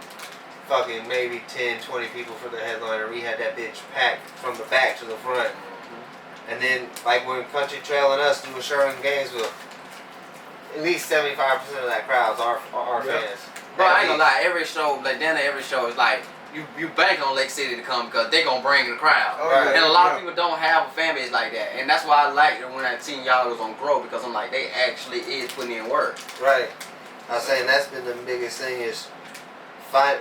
fucking maybe 10, 20 people for the headliner. We had that bitch packed from the back to the front, and then like when Country Trail and us do a show in Gainesville, at least 75% of that crowd's our fans. Bro, I ain't gonna lie. Every show, like down there, every show is like. You bank on Lake City to come because they gonna bring the crowd. And a lot of people don't have a fan base like that. And that's why I liked it when I seen y'all was on Grow because I'm like, they actually is putting in work. Right. I was saying that's been the biggest thing is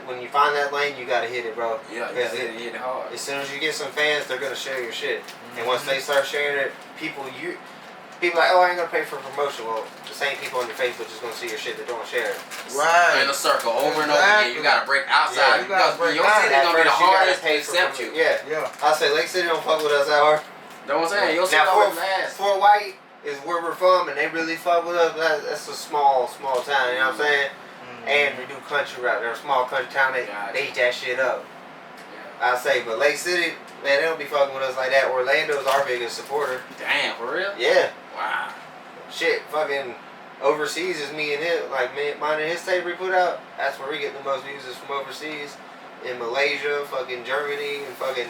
when you find that lane, you gotta hit it, bro. Yeah, you gotta hit it hard. As soon as you get some fans, they're gonna share your shit. And once they start sharing it, people like, oh, I ain't gonna pay for promotion. Well, the same people on your Facebook just gonna see your shit. They don't share it. Right. In a circle, over and over again. You gotta break outside because your city gonna be the hardest to accept you. Yeah. I say Lake City don't fuck with us that hard. Know what I'm saying? Your city always last. Fort White is where we're from, and they really fuck with us. That's a small town. You know what I'm saying? And we do country rap. They're a small country town. They eat that shit up. I say, but Lake City, man, they don't be fucking with us like that. Orlando's our biggest supporter. Damn, for real? Yeah. Wow. Shit, fucking overseas is me and him. Like mine and his tape we put out. That's where we get the most views is from overseas. In Malaysia, fucking Germany, and fucking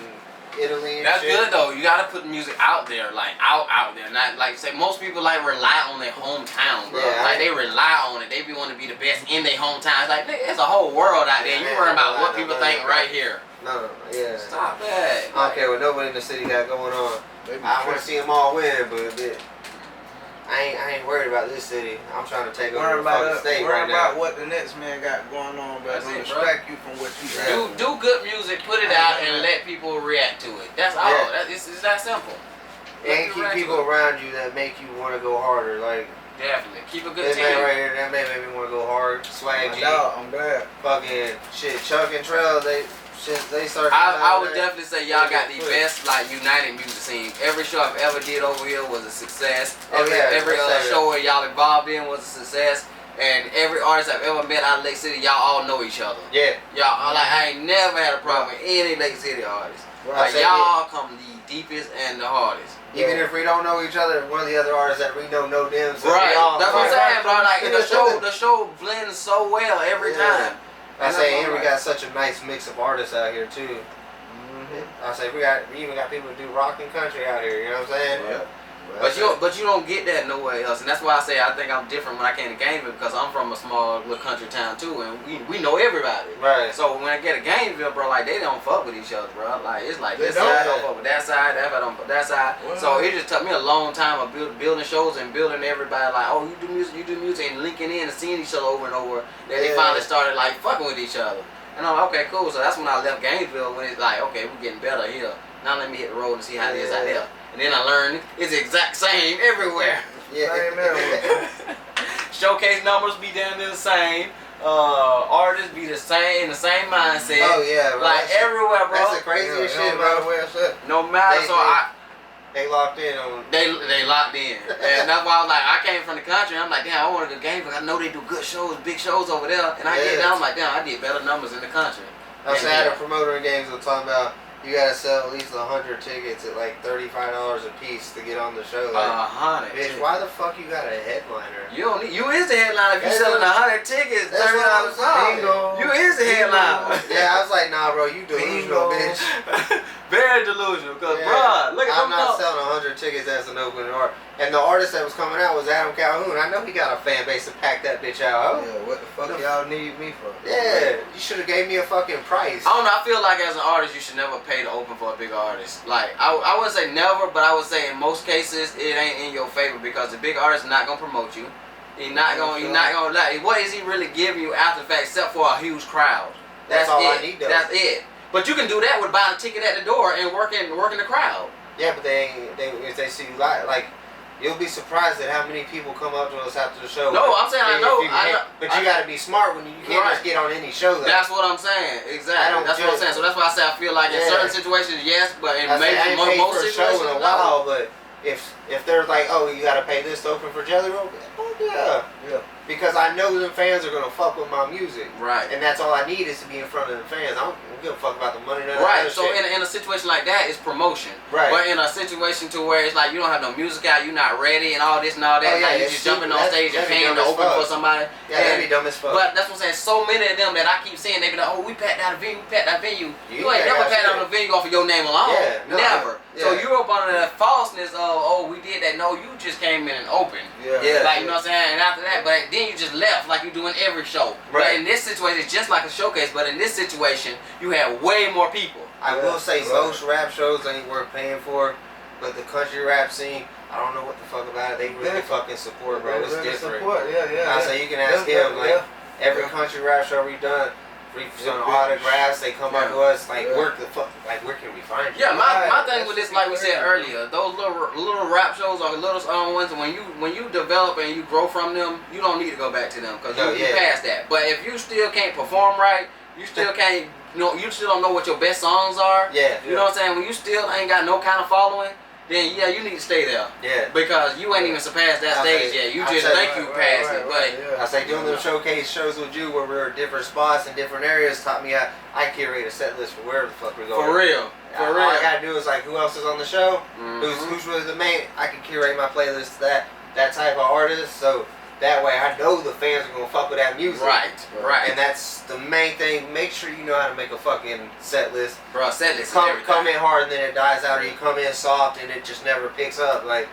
Italy and That's shit. good though. You gotta put the music out there, like out there. Not like say most people like rely on their hometown, bro. Yeah, like they rely on it. They be want to be the best in their hometown. It's like there's a whole world out there. You worrying about what people think right here. No, yeah. Stop that. I don't care what nobody in the city got going on. I want to see them all win, but I I ain't worried about this city. I'm trying to take over the fucking state right now. Worry about what the next man got going on, but it's gonna distract you from what you got. Do good music, put it out, and let people react to it. That's all. It's that simple. And keep people around you that make you want to go harder. Like definitely keep a good team. Man right here, that man made me want to go hard. Swag G. I'm glad. Fucking shit, Chuck and Trell, they started. I would definitely say y'all got the best like united music scene. Every show I've ever did over here was a success. Every show where y'all involved in was a success. And every artist I've ever met out of Lake City, y'all all know each other. Yeah. Y'all like I ain't never had a problem with any Lake City artists. Like y'all come the deepest and the hardest. Even if we don't know each other, one of the other artists that we know them. So right. That's what I'm saying, bro. Like the show blends so well every time. I say, and we got such a nice mix of artists out here too. I say we even got people who do rock and country out here. You know what I'm saying? Yeah. But you don't get that nowhere else, and that's why I say I think I'm different when I came to Gainesville because I'm from a small little country town too, and we know everybody. Right. So when I get to Gainesville, bro, like they don't fuck with each other, bro. Like it's like this side don't fuck with that side, that side don't fuck with that side. Well, so it just took me a long time of building shows and building everybody like, oh, you do music, and linking in and seeing each other over and over. Then they finally started like fucking with each other, and I'm like, okay, cool. So that's when I left Gainesville when it's like, okay, we're getting better here. Now let me hit the road and see how it is out there. And then I learned it's the exact same everywhere. Yeah, same everywhere. Showcase numbers be down there the same. Artists be the same, in the same mindset. Oh yeah, bro. Like everywhere, bro. That's the craziest shit, bro. No matter, they locked in on. They locked in, and that's why I was like, I came from the country. I'm like, damn, I want to go game, but I know they do good shows, big shows over there. And I get down, I'm like, damn, I did better numbers in the country. I had a promoter in Gainesville talking about. You gotta sell at least 100 tickets at like $35 a piece to get on the show. Like, 100. Bitch, why the fuck you got a headliner? You is the headliner if you selling 100 tickets. $30 Bingo. You is the headliner. Yeah, I was like, nah, bro, you delusional, bitch. Very delusional, cause bro, look at I'm not selling 100 tickets as an opening art. And the artist that was coming out was Adam Calhoun. I know he got a fan base to pack that bitch out. Yeah, what the fuck y'all need me for? Yeah, you should have gave me a fucking price. I don't know. I feel like as an artist, you should never pay to open for a big artist. Like I wouldn't say never, but I would say in most cases it ain't in your favor because the big artist is not gonna promote you. He's not gonna like. What is he really giving you after the fact, except for a huge crowd? That's all I need, though. That's it. But you can do that with buying a ticket at the door and working the crowd. Yeah, but if they see you like. You'll be surprised at how many people come up to us after the show. No, I'm saying I know. But you gotta be smart when you can't just get on any show. Though. That's what I'm saying. Exactly. That's what I'm saying. So that's why I say I feel like in certain situations, yes, but in maybe most situations, in a while. But if they're like, oh, you gotta pay this to open for Jelly Roll, oh yeah. Because I know them fans are gonna fuck with my music. Right. And that's all I need is to be in front of the fans. I don't give a fuck about the money. Right. So in a situation like that, it's promotion. Right. But in a situation to where it's like you don't have no music out, you're not ready, and all this and all that, like you just jumping on stage and paying to open for somebody. Yeah, that'd be dumb as fuck. But that's what I'm saying. So many of them that I keep seeing, they be like, oh, we packed out a venue, You ain't never packed out a venue off of your name alone. Yeah, no, never. Yeah. So you're up under that falseness of, oh, we did that. No, you just came in and opened. Yeah. Like, you know what I'm saying? And after that, but then you just left like you do in every show. Right. But in this situation, it's just like a showcase. But in this situation, you have way more people. I will say most rap shows ain't worth paying for. But the country rap scene, I don't know what the fuck about it. They really fucking support, bro. It's different. I say you can ask him, like, every country rap show we done, we done autographs, they come up to us, like, where can we find you? Yeah, my thing with this, like we said earlier, those little rap shows are little ones, and when you develop and you grow from them, you don't need to go back to them, because you past that. But if you still can't perform right, you still can't, you still don't know what your best songs are, you know what I'm saying, when you still ain't got no kind of following, then you need to stay there. Yeah. Because you ain't even surpassed that stage yet. You just think you passed it. But I say doing little showcase shows with you where we're at different spots and different areas taught me how I curate a set list for wherever the fuck we're going. For real. All I gotta do is like who else is on the show, who's really the main. I can curate my playlist to that type of artist. So that way I know the fans are gonna fuck with that music. Right. And that's the main thing. Make sure you know how to make a fucking set list. Bro, set list. Come in hard and then it dies out, or you come in soft and it just never picks up. Like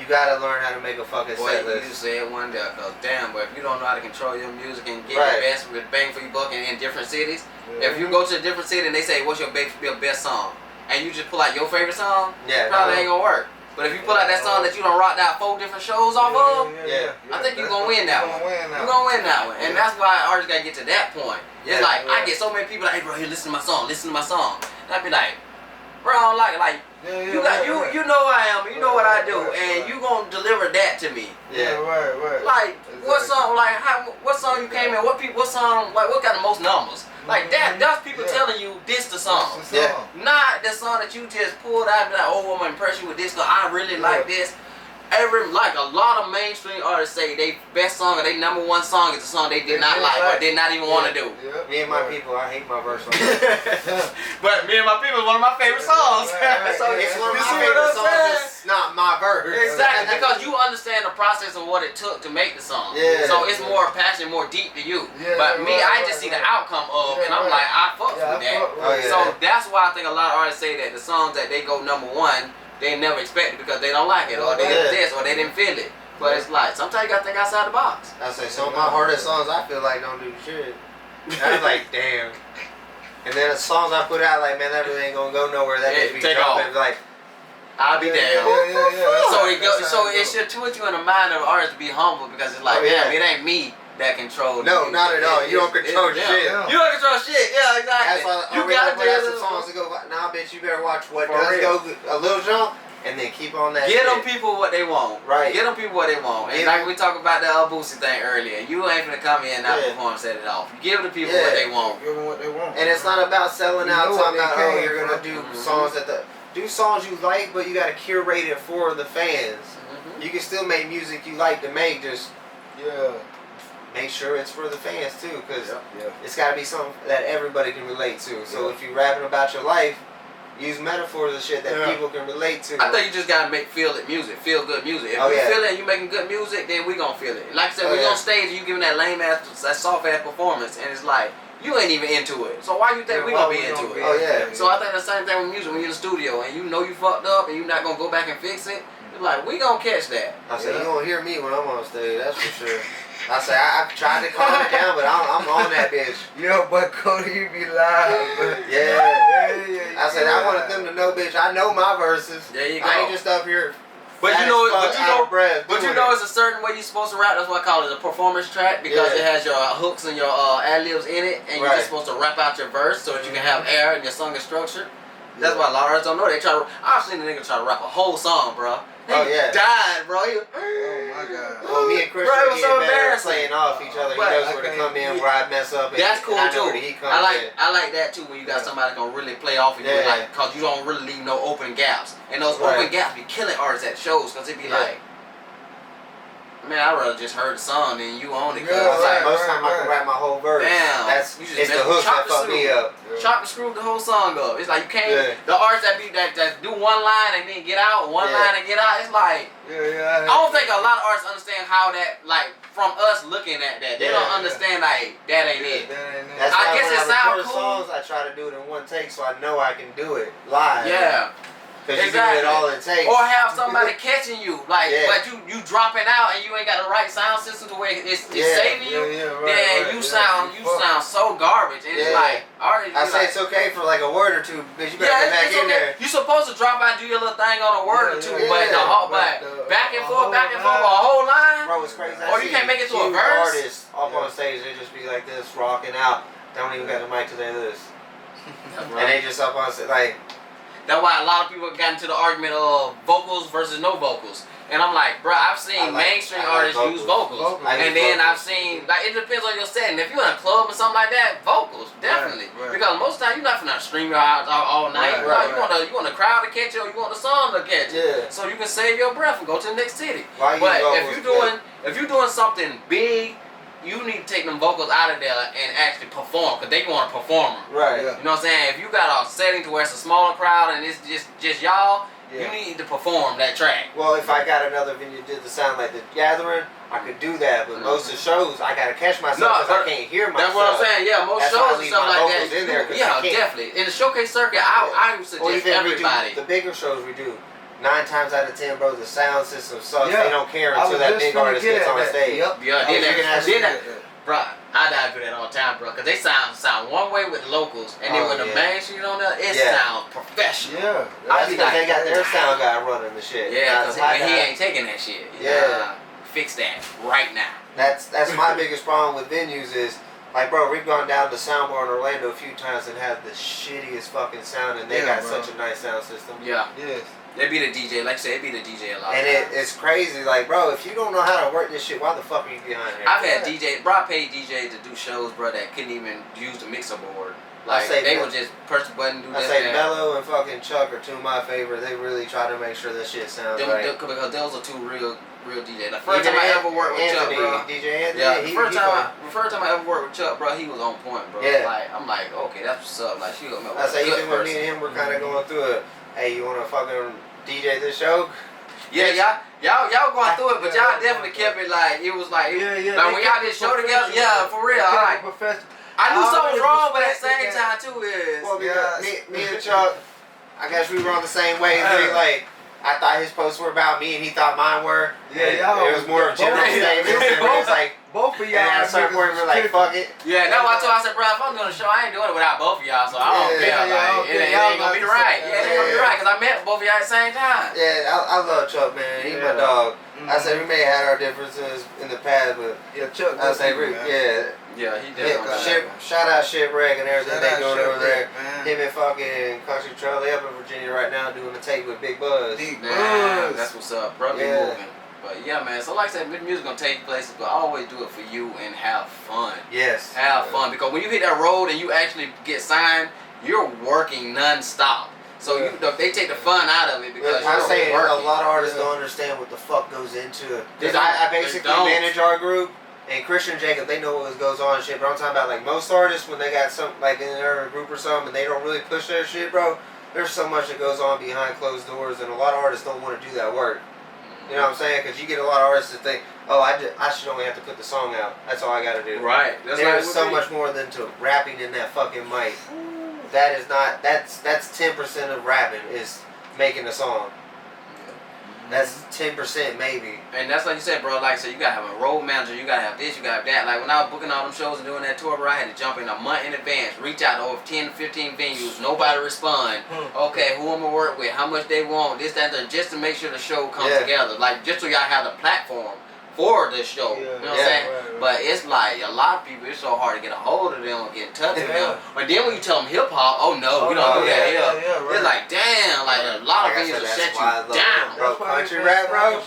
you gotta learn how to make a fucking set list. You said one day, cause damn, but if you don't know how to control your music and get the best with bang for your buck in different cities, if you go to a different city and they say what's your best song, and you just pull out your favorite song, probably ain't gonna work. But if you pull out that song that you done rocked out 4 different shows off of, I think you're gonna win that one. You're gonna win that one. And that's why artists gotta get to that point. It's like, I get so many people like, hey bro, here, listen to my song, listen to my song. And I be like, bro, I don't like it. Like, you know who I am, you know what I do, and you gonna deliver that to me. Yeah, right. Like, what song, like, what song you came in, what song, like, what got the most numbers? Like, that's people telling you this the song. Not the song that you just pulled out and be like, oh, I'm gonna impress you with this, because I really like this. Like a lot of mainstream artists say they best song or they #1 song is the song they did not like or did not even want to do. Me and my people, I hate my verse on But me and my people is one of my favorite songs. So it's one of my favorite songs. It's not my verse. Exactly, because you understand the process of what it took to make the song. So it's more passionate, more deep to you. But me, I just see the outcome of, and I'm like, I fucks with that. So that's why I think a lot of artists say that the songs that they go #1, they never expect it because they don't like it, or they did this, or they didn't feel it. But it's like, sometimes you gotta think outside the box. I say, some of my hardest songs I feel like don't do shit. I was like, damn. And then the songs I put out, like, man, that really ain't gonna go nowhere. That bitch be jumping, like, I'll be damned. So it should put you in the mind of artists to be humble because it's like, damn, it ain't me that control. No, not at all. You don't control shit. You don't control shit. Yeah, exactly. That's why you got to put out some songs to go. Nah, bitch, you better watch what does go a little jump, and then keep on that. Get them people what they want. Right. Get them people what they want. And like we talked about the Boosie thing earlier, you ain't gonna come in and not perform, set it off. Give the people what they want. Give them what they want. And it's not about selling out. Talking about you're gonna do songs do songs you like, but you gotta curate it for the fans. You can still make music you like to make, just make sure it's for the fans too, because it's got to be something that everybody can relate to. So if you're rapping about your life, use metaphors and shit that people can relate to. I think you just gotta make feel good music. If you feel it and you making good music, then we gonna feel it. Like I said, we on stage and you giving that lame ass, that soft ass performance, and it's like you ain't even into it. So why you think we gonna be into it? So I think the same thing with music. When you're in the studio and you know you fucked up and you're not gonna go back and fix it, it's like we gonna catch that. I said you gonna hear me when I'm on stage. That's for sure. I say I tried to calm it down, but I'm on that bitch. Yo, but Cody, you be live. I said I wanted them to know, bitch. I know my verses. There you go. I ain't just up here. But you know, it's a certain way you're supposed to rap. That's why I call it a performance track, because it has your hooks and your ad-libs in it, and you're just supposed to rap out your verse so that you can have air and your song is structured. That's why a lot of artists don't know. I've seen a nigga try to rap a whole song, bro. Died, bro. Oh my God. Well, me and Chris are getting better at playing off each other. He knows where to come in, where I mess up. That's cool too. I like that too when you got somebody gonna really play off of you, like, cause you don't really leave no open gaps. And those open gaps be killing artists at shows, cause it be like, man, I'd rather just heard the song than you on it. Most time I can rap my whole verse. Damn. It's the hook that fucked me up. Chop and screw the whole song up. It's like you can't. The artists that do one line and then get out, one line and get out. It's like I don't think a lot of artists understand how that, like, from us looking at that, they don't understand like that ain't it. That's why I guess it sounds cool. Songs, I try to do it in one take so I know I can do it live. Yeah. Because you give it all it takes. Or have somebody catching you, like, but you dropping out and you ain't got the right sound system to where it's saving you. Then you sound so garbage, and it's like already. I say it's okay for like a word or two, but you better get back in there. You supposed to drop out, do your little thing on a word or two, but back and forth, a whole line. Bro, it's crazy. Or you can't make it to a verse. Artists up on stage, they just be like this, rocking out. They don't even got the mic to say this, and they just up on stage like. That's why a lot of people got into the argument of vocals versus no vocals. And I'm like, bro, I've seen mainstream artists use vocals. And then I've seen, like, it depends on your setting. If you're in a club or something like that, vocals, definitely. Because most of the time, you're not finna scream your heart out all night. You want the crowd to catch you, or you want the song to catch you. So you can save your breath and go to the next city. But if you're doing something big, you need to take them vocals out of there and actually perform, because they want a performer. Right. You know what I'm saying? If you got a setting to where it's a smaller crowd and it's just y'all, you need to perform that track. Well, if I got another venue that did the sound like the Gathering, I could do that. But most of the shows, I gotta catch myself because I can't hear myself. That's what I'm saying. Yeah, most shows and stuff like that. In there definitely. In the showcase circuit, I would suggest everybody. The bigger shows we do. 9 times out of 10, bro, the sound system sucks. They don't care until that big artist gets on stage. Bro, I dive through that all the time, bro, because they sound one way with the locals, and then when the main shit on there, it sounds perfect. professional. Yeah. That's because they got their sound guy running the shit. Yeah, because he ain't taking that shit. Yeah. Fix that right now. That's my biggest problem with venues is, like, bro, we've gone down to Soundbar in Orlando a few times and had the shittiest fucking sound, and they got such a nice sound system. Yeah. Yes. They be the DJ, like you said, they be the DJ a lot. And it's crazy, like, bro, if you don't know how to work this shit, why the fuck are you behind here? I've had DJs, bro, I paid DJs to do shows, bro, that couldn't even use the mixer board. Like, they would just press the button, do that. I say Mello and fucking Chuck are two of my favorites. They really try to make sure that shit sounds right. Because those are two real DJs. The first time I ever worked with Chuck, bro. DJ Anthony, yeah, the first time I ever worked with Chuck, bro, he was on point, bro. Yeah. Like, I'm like, okay, that's what's up. Like, she hooked me up. I say, even when me and him were kind of going through it, hey, you want to fucking DJ this show? Yeah, y'all going through it, but y'all definitely kept it like, it was like, like when y'all did show together, yeah, for real. Like, I knew something was wrong, but at the same time, too, is. Well, because me and Chuck, I guess we were on the same way. Like, I thought his posts were about me, and he thought mine were. Yeah, y'all. It was more of general statements. It was like, both of y'all. And at a certain point, we were like, fuck it. Yeah, that's why I told him, I said, bro, if I'm doing a show, I ain't doing it without both of y'all, so I don't care. Like, it ain't gonna be right. Yeah, it ain't gonna be right, because I met both of y'all at the same time. Yeah, I love Chuck, man. He's my dog. I said we may have had our differences in the past, but Chuck. I say, yeah, he definitely. Shout out Shipwreck and everything they doing over there. Man. Him and fucking Country Trail, they up in Virginia right now doing the tape with Big Buzz. That's what's up, bro. Be moving. But yeah, man. So like I said, music gonna take places, but always do it for you and have fun. Yes. Have fun, because when you hit that road and you actually get signed, you're working non-stop. So they take the fun out of it because I'm saying working. a lot of artists don't understand what the fuck goes into it. Because They I basically manage our group, and Christian and Jacob, they know what goes on and shit. But I'm talking about, like, most artists, when they got something like in their group or something, and they don't really push their shit, bro. There's so much that goes on behind closed doors, and a lot of artists don't want to do that work. You know what I'm saying? Because you get a lot of artists that think, oh, I should only have to put the song out. That's all I got to do. Right. There's so much more than to rapping in that fucking mic. That is not. That's 10% of rapping is making a song. That's 10% maybe. And that's like you said, bro. Like, so you gotta have a road manager, you gotta have this, you gotta have that. Like when I was booking all them shows and doing that tour, bro, I had to jump in a month in advance, reach out to over 10, 15 venues, nobody respond. Okay, who I'm gonna work with, how much they want, this, that, that, just to make sure the show comes together. Like just so y'all have the platform for the show. You know what I'm saying? Right. But it's like a lot of people, it's so hard to get a hold of them or get in touch with them. But then when you tell them hip hop, oh no, we don't do that here. It's like, damn, like a lot of venues will shut you down. Bro, country rap, bro.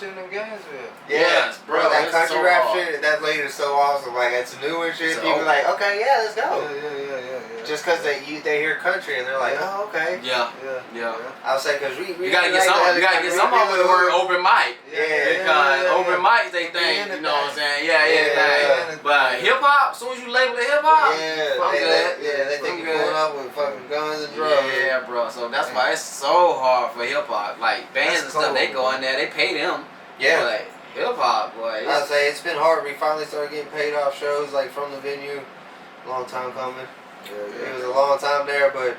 Yes, bro. That country rap shit, that lady is so awesome. Like, it's new and shit. People like, okay, yeah, let's go. Just because they hear country and they're like, oh, okay. Yeah. I'll say, because we you gotta get some of the word open mic. Yeah. Because open mics, they think, you know what I'm saying? Yeah. But hip hop, as soon as you label it hip hop, they think you're going up with fucking guns and drugs. Yeah, bro. So that's why it's so hard for hip hop. Like bands and stuff, they go in there, they pay them. Yeah. But hip hop, boy. I'd say it's been hard. We finally started getting paid off shows like from the venue. Long time coming. It was a long time there, but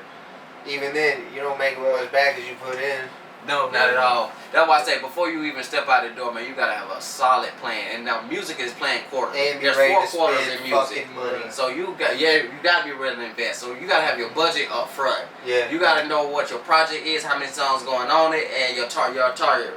even then, you don't make as much back as you put in. No, not at all. That's why I say before you even step out the door, man, you gotta have a solid plan. And now music is playing quarters. And be There's ready 4 to quarters spend in music. money. So you gotta be ready to invest. So you gotta have your budget up front. Yeah. You gotta know what your project is, how many songs going on it, and your target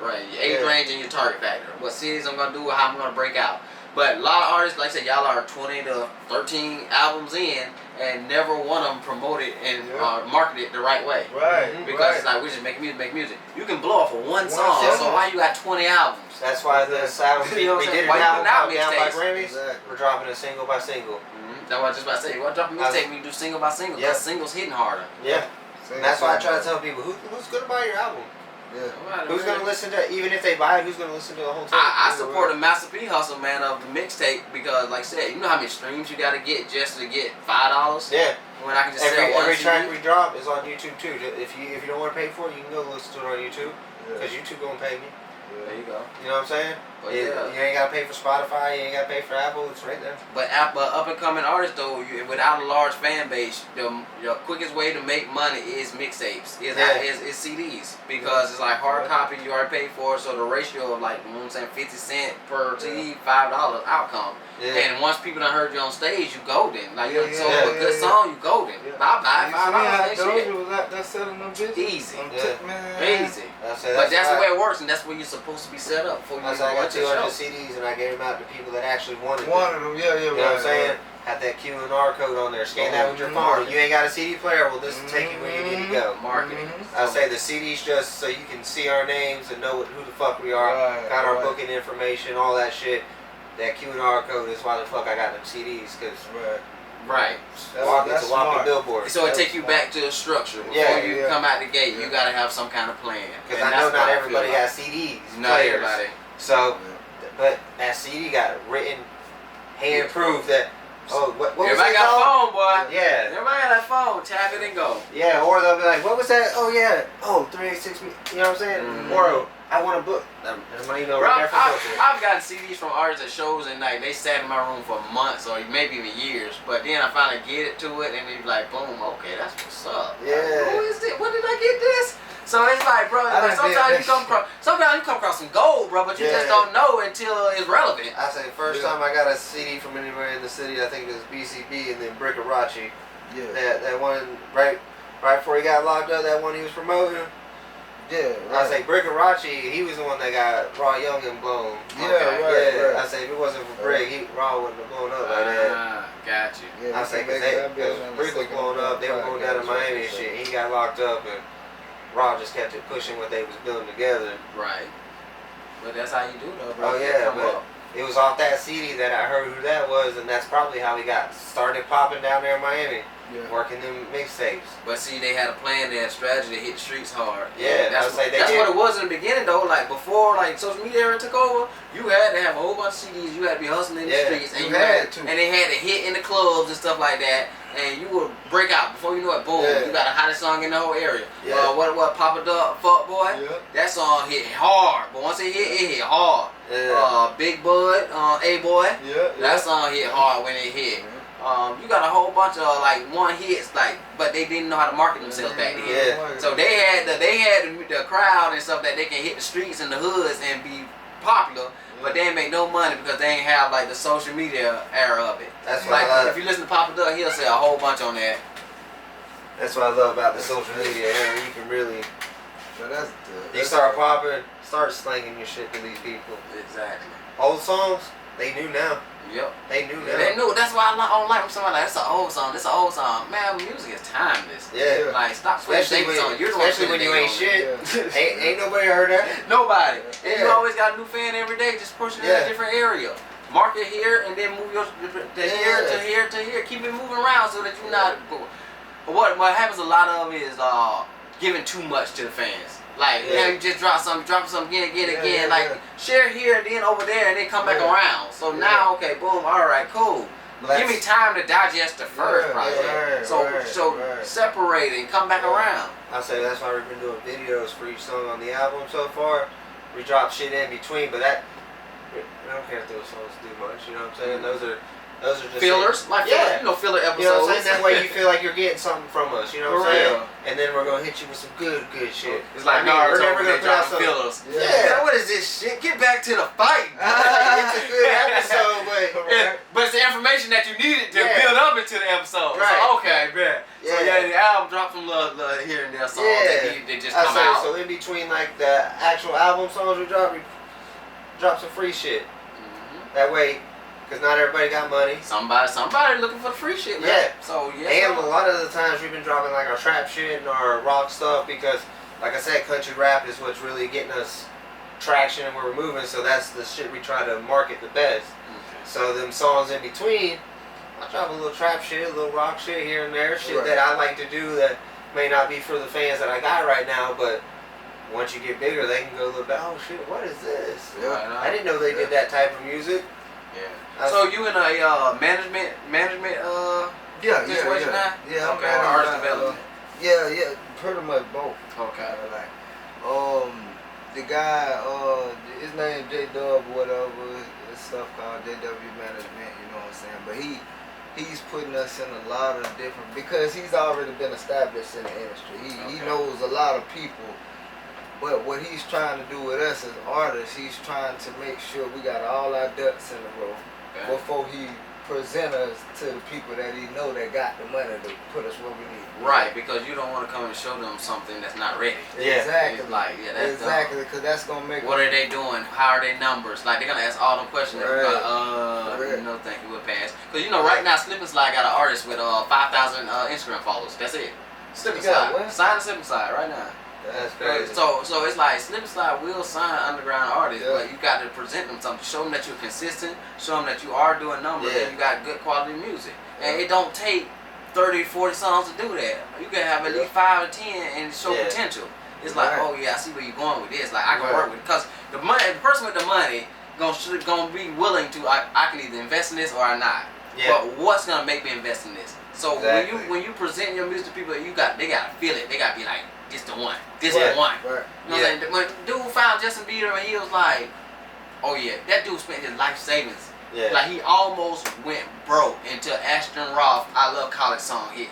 range, your age range, and your target factor. What cities I'm gonna do, how I'm gonna break out. But a lot of artists, like I said, y'all are 20 to 13 albums in, and never one of them promoted and marketed the right way. Right. Because it's like, we just make music. You can blow off of one song, so why you got 20 albums? That's why the album, we did an album called Down by Grammys. We're dropping it single by single. That's what I was just about to say. We're dropping mixtape when you do single by single, because singles hitting harder. Yeah. And that's why I try to tell people, who's going to buy your album? Yeah. Who's going to listen to, even if they buy it, who's going to listen to the whole tape? I support the Master P hustle, man, of the mixtape, because, like I said, you know how many streams you got to get just to get $5? Yeah. When I can just sell one every CD. track we drop is on YouTube too. If you don't want to pay for it, you can go listen to it on YouTube. Because YouTube gonna pay me. There you go. You know what I'm saying? But You ain't gotta pay for Spotify. You ain't gotta pay for Apple. It's right there. But up and coming artists though, without a large fan base, the quickest way to make money is mixtapes. Is CDs because it's like hard copy. You already paid for it, so the ratio of like 50 cents per CD, $5 outcome. Yeah. And once people done heard you on stage, you golden. Like you sold a good song, you golden. Bye bye, $5. That's selling them bitches. Easy. Easy. But that's the way it works, and that's where you're supposed to be set up for you. I got 200 CDs, and I gave them out to people that actually wanted them. You know what I'm saying? Had that QR code on there. Scan that with your phone. You ain't got a CD player? Well, this will take you where you need to go. Marketing. I say the CD's just so you can see our names and know who the fuck we are. Got our booking information, all that shit. That QR code is why the fuck I got them CDs, cause right. It's a walking billboard. So it take you back to the structure before you come out the gate. You gotta have some kind of plan. Because I know not everybody got CDs. Not everybody. So, but that CD got written, hand proof that. Oh, what was everybody got a phone, boy. Yeah. Everybody got that phone. Tap it and go. Yeah, or they'll be like, what was that? Oh, yeah. Oh, 386. You know what I'm saying? Or I want a book. I've gotten CDs from artists at shows and like they sat in my room for months or maybe even years, but then I finally get it to it and they be like, boom, okay, that's what's up. Yeah. Like, who is it? When did I get this? So it's like, bro, sometimes you come across some gold, bro, but you just don't know until it's relevant. I say first time I got a CD from anywhere in the city, I think it was BCB and then Tricounty. Yeah. That one right before he got locked up, that one he was promoting. Yeah, I say Tricounty, he was the one that got Raw Young and blown. Right. I say if it wasn't for Brick, Raw wouldn't have blown up like that. Got you. Yeah, I say because Brick was blown up, they were going down to Miami and shit. He got locked up and Raw just kept it pushing what they was building together. Right. But that's how you do though, bro. Oh yeah, but it was off that CD that I heard who that was, and that's probably how he got started popping down there in Miami. Yeah. Working them mixtapes. But see, they had a plan, they had a strategy to hit the streets hard. Yeah, that's what it was in the beginning though. Like before, like social media era took over, you had to have a whole bunch of CDs. You had to be hustling in the streets, and and they had to hit in the clubs and stuff like that. And you would break out before you know it. Boom, you got the hottest song in the whole area. Yeah. What Papa Duck, Fuck Boy? Yeah. That song hit hard, but once it hit hard. Yeah. Big Bud, A Boy. Yeah. That song hit hard when it hit. You got a whole bunch of like one hits, like, but they didn't know how to market themselves back then. Yeah. So they had the crowd and stuff that they can hit the streets and the hoods and be popular, but they ain't make no money because they ain't have like the social media era of it. That's like if you listen to Papa Duck, he'll say a whole bunch on that. That's what I love about the social media era. You can really, you start popping, start slanging your shit to these people. Exactly. Old songs, they knew now. Yep. They knew that. They knew. That's why I don't like when somebody like, that's an old song. This an old song. Man, music is timeless. Yeah. Like, stop playing dates on. Especially when you ain't shit. Ain't nobody heard that. Nobody. And you always got a new fan every day, just pushing in a different area. Market here and then move your to here to here to here. Keep it moving around so that you're not. What happens a lot of is giving too much to the fans. Like, you just drop some again. Like, share here and then over there and then come back around. So now, okay, boom, alright, cool. Give me time to digest the first project. So separate it and come back around. I say that's why we've been doing videos for each song on the album so far. We drop shit in between, but I don't care if those songs do much, you know what I'm saying? Those are just fillers, like filler episodes. You know what I'm saying? That way you feel like you're getting something from us, you know what I'm saying? And then we're gonna hit you with some good shit. It's like, we're never gonna put out some fillers. Yeah, what is this shit? Get back to the fight. It's a good episode, but it's the information that you needed to build up into the episode. Right. So, okay, bet. So the album dropped some love here and there songs that just come out. So in between like the actual album songs we drop some free shit. That way. Because not everybody got money. Somebody looking for the free shit, man. Yeah. So, and a lot of the times we've been dropping like our trap shit and our rock stuff because, like I said, country rap is what's really getting us traction and we're moving. So that's the shit we try to market the best. Okay. So them songs in between, I drop a little trap shit, a little rock shit here and there. Shit that I like to do that may not be for the fans that I got right now, but once you get bigger, they can go look back, oh shit, what is this? Yeah. I didn't know they did that type of music. Yeah. So you in a management situation now? Yeah. Okay. Or artist development? Yeah. Pretty much both. Okay. the guy, his name J Dub or whatever, his stuff called JW Management, you know what I'm saying? But he's putting us in a lot of different, because he's already been established in the industry. He knows a lot of people. But what he's trying to do with us as artists, he's trying to make sure we got all our ducks in a row before he present us to the people that he know that got the money to put us where we need. Right, because you don't want to come and show them something that's not ready. Yeah. Exactly. It's like, that's exactly, because that's gonna make. What are they doing? How are their numbers? Like, they're gonna ask all them questions. Right. No, thank you, we'll pass. Because right now, Slip and Slide got an artist with 5,000 Instagram followers. That's it. Slip and Slide. Sign Slip and Slide right now. That's crazy. So it's like Slip and Slide will sign underground artists, but you got to present them something. Show them that you're consistent. Show them that you are doing numbers and you got good quality music. And it don't take 30, 40 songs to do that. You can have at least 5 or 10 and show potential. It's like, oh yeah, I see where you're going with this. Like, I can work with it. Because the person with the money gonna be willing to, I can either invest in this or I not. Yeah. But what's gonna make me invest in this? So when you present your music to people, they gotta feel it. They gotta be like, this the one. This the one. Right. You know what I'm saying? When dude found Justin Bieber and he was like, oh yeah, that dude spent his life savings. Yeah. Like, he almost went broke until Ashton Roth I Love College song hit.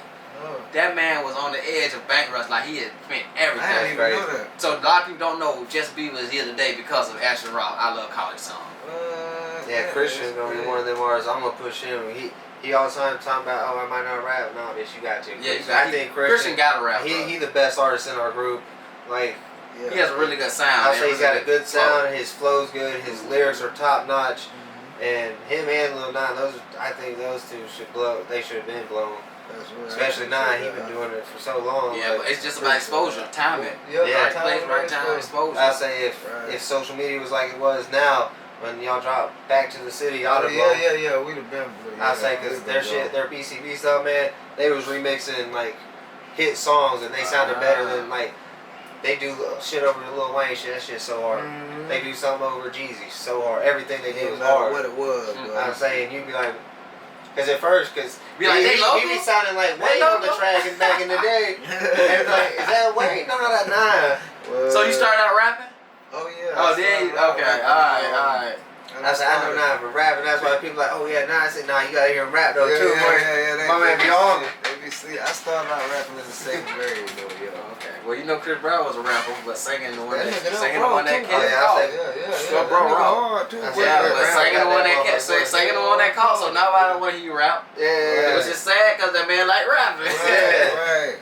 That man was on the edge of bankruptcy. Like, he had spent everything. I didn't even know that. So a lot of people don't know Justin Bieber is here today because of Ashton Roth I Love College song. Christian's gonna be one of them artists. I'm gonna push him. He all the time talking about, oh, I might not rap. No, bitch, you got to. Yeah, I think Christian got to rap. He the best artist in our group. Like, he has a really good sound. I'll say he's got a good sound. His flow's good. His lyrics are top notch. And him and Lil Nas, I think those two should blow. They should have been blown. Especially Nas, he's been doing it for so long. Yeah, but it's just about exposure, timing. Right place, right time, exposure. I'll say if social media was like it was now, when y'all drop Back to the City, y'all have yeah, we'd have been. I'll say, because their BCB stuff, man, they was remixing like hit songs and they sounded better than like they do shit over the Lil Wayne shit. That shit's so hard. They do something over Jeezy so hard. Everything they did was hard. What it was, I'm saying, you'd be like, because at first, because he be sounding like Wayne on the track and back in the day. And like, is that Wayne? No, nah. So you started out rapping? Oh yeah. Oh, then okay, all right. I said, I know Nas for rapping. That's why people like, oh yeah, Nas. I said, nah, you gotta hear him rap though too. Yeah. My man be on. I started out rapping in the 2nd grade though. Okay. Well, you know Chris Brown was a rapper, but singing the one that catch. Yeah, Bro, hard too. Yeah, but singing the one that catch. Singing the one that caught. So now I don't want to hear you rap. Yeah. It was just sad because that man like rapping. Right.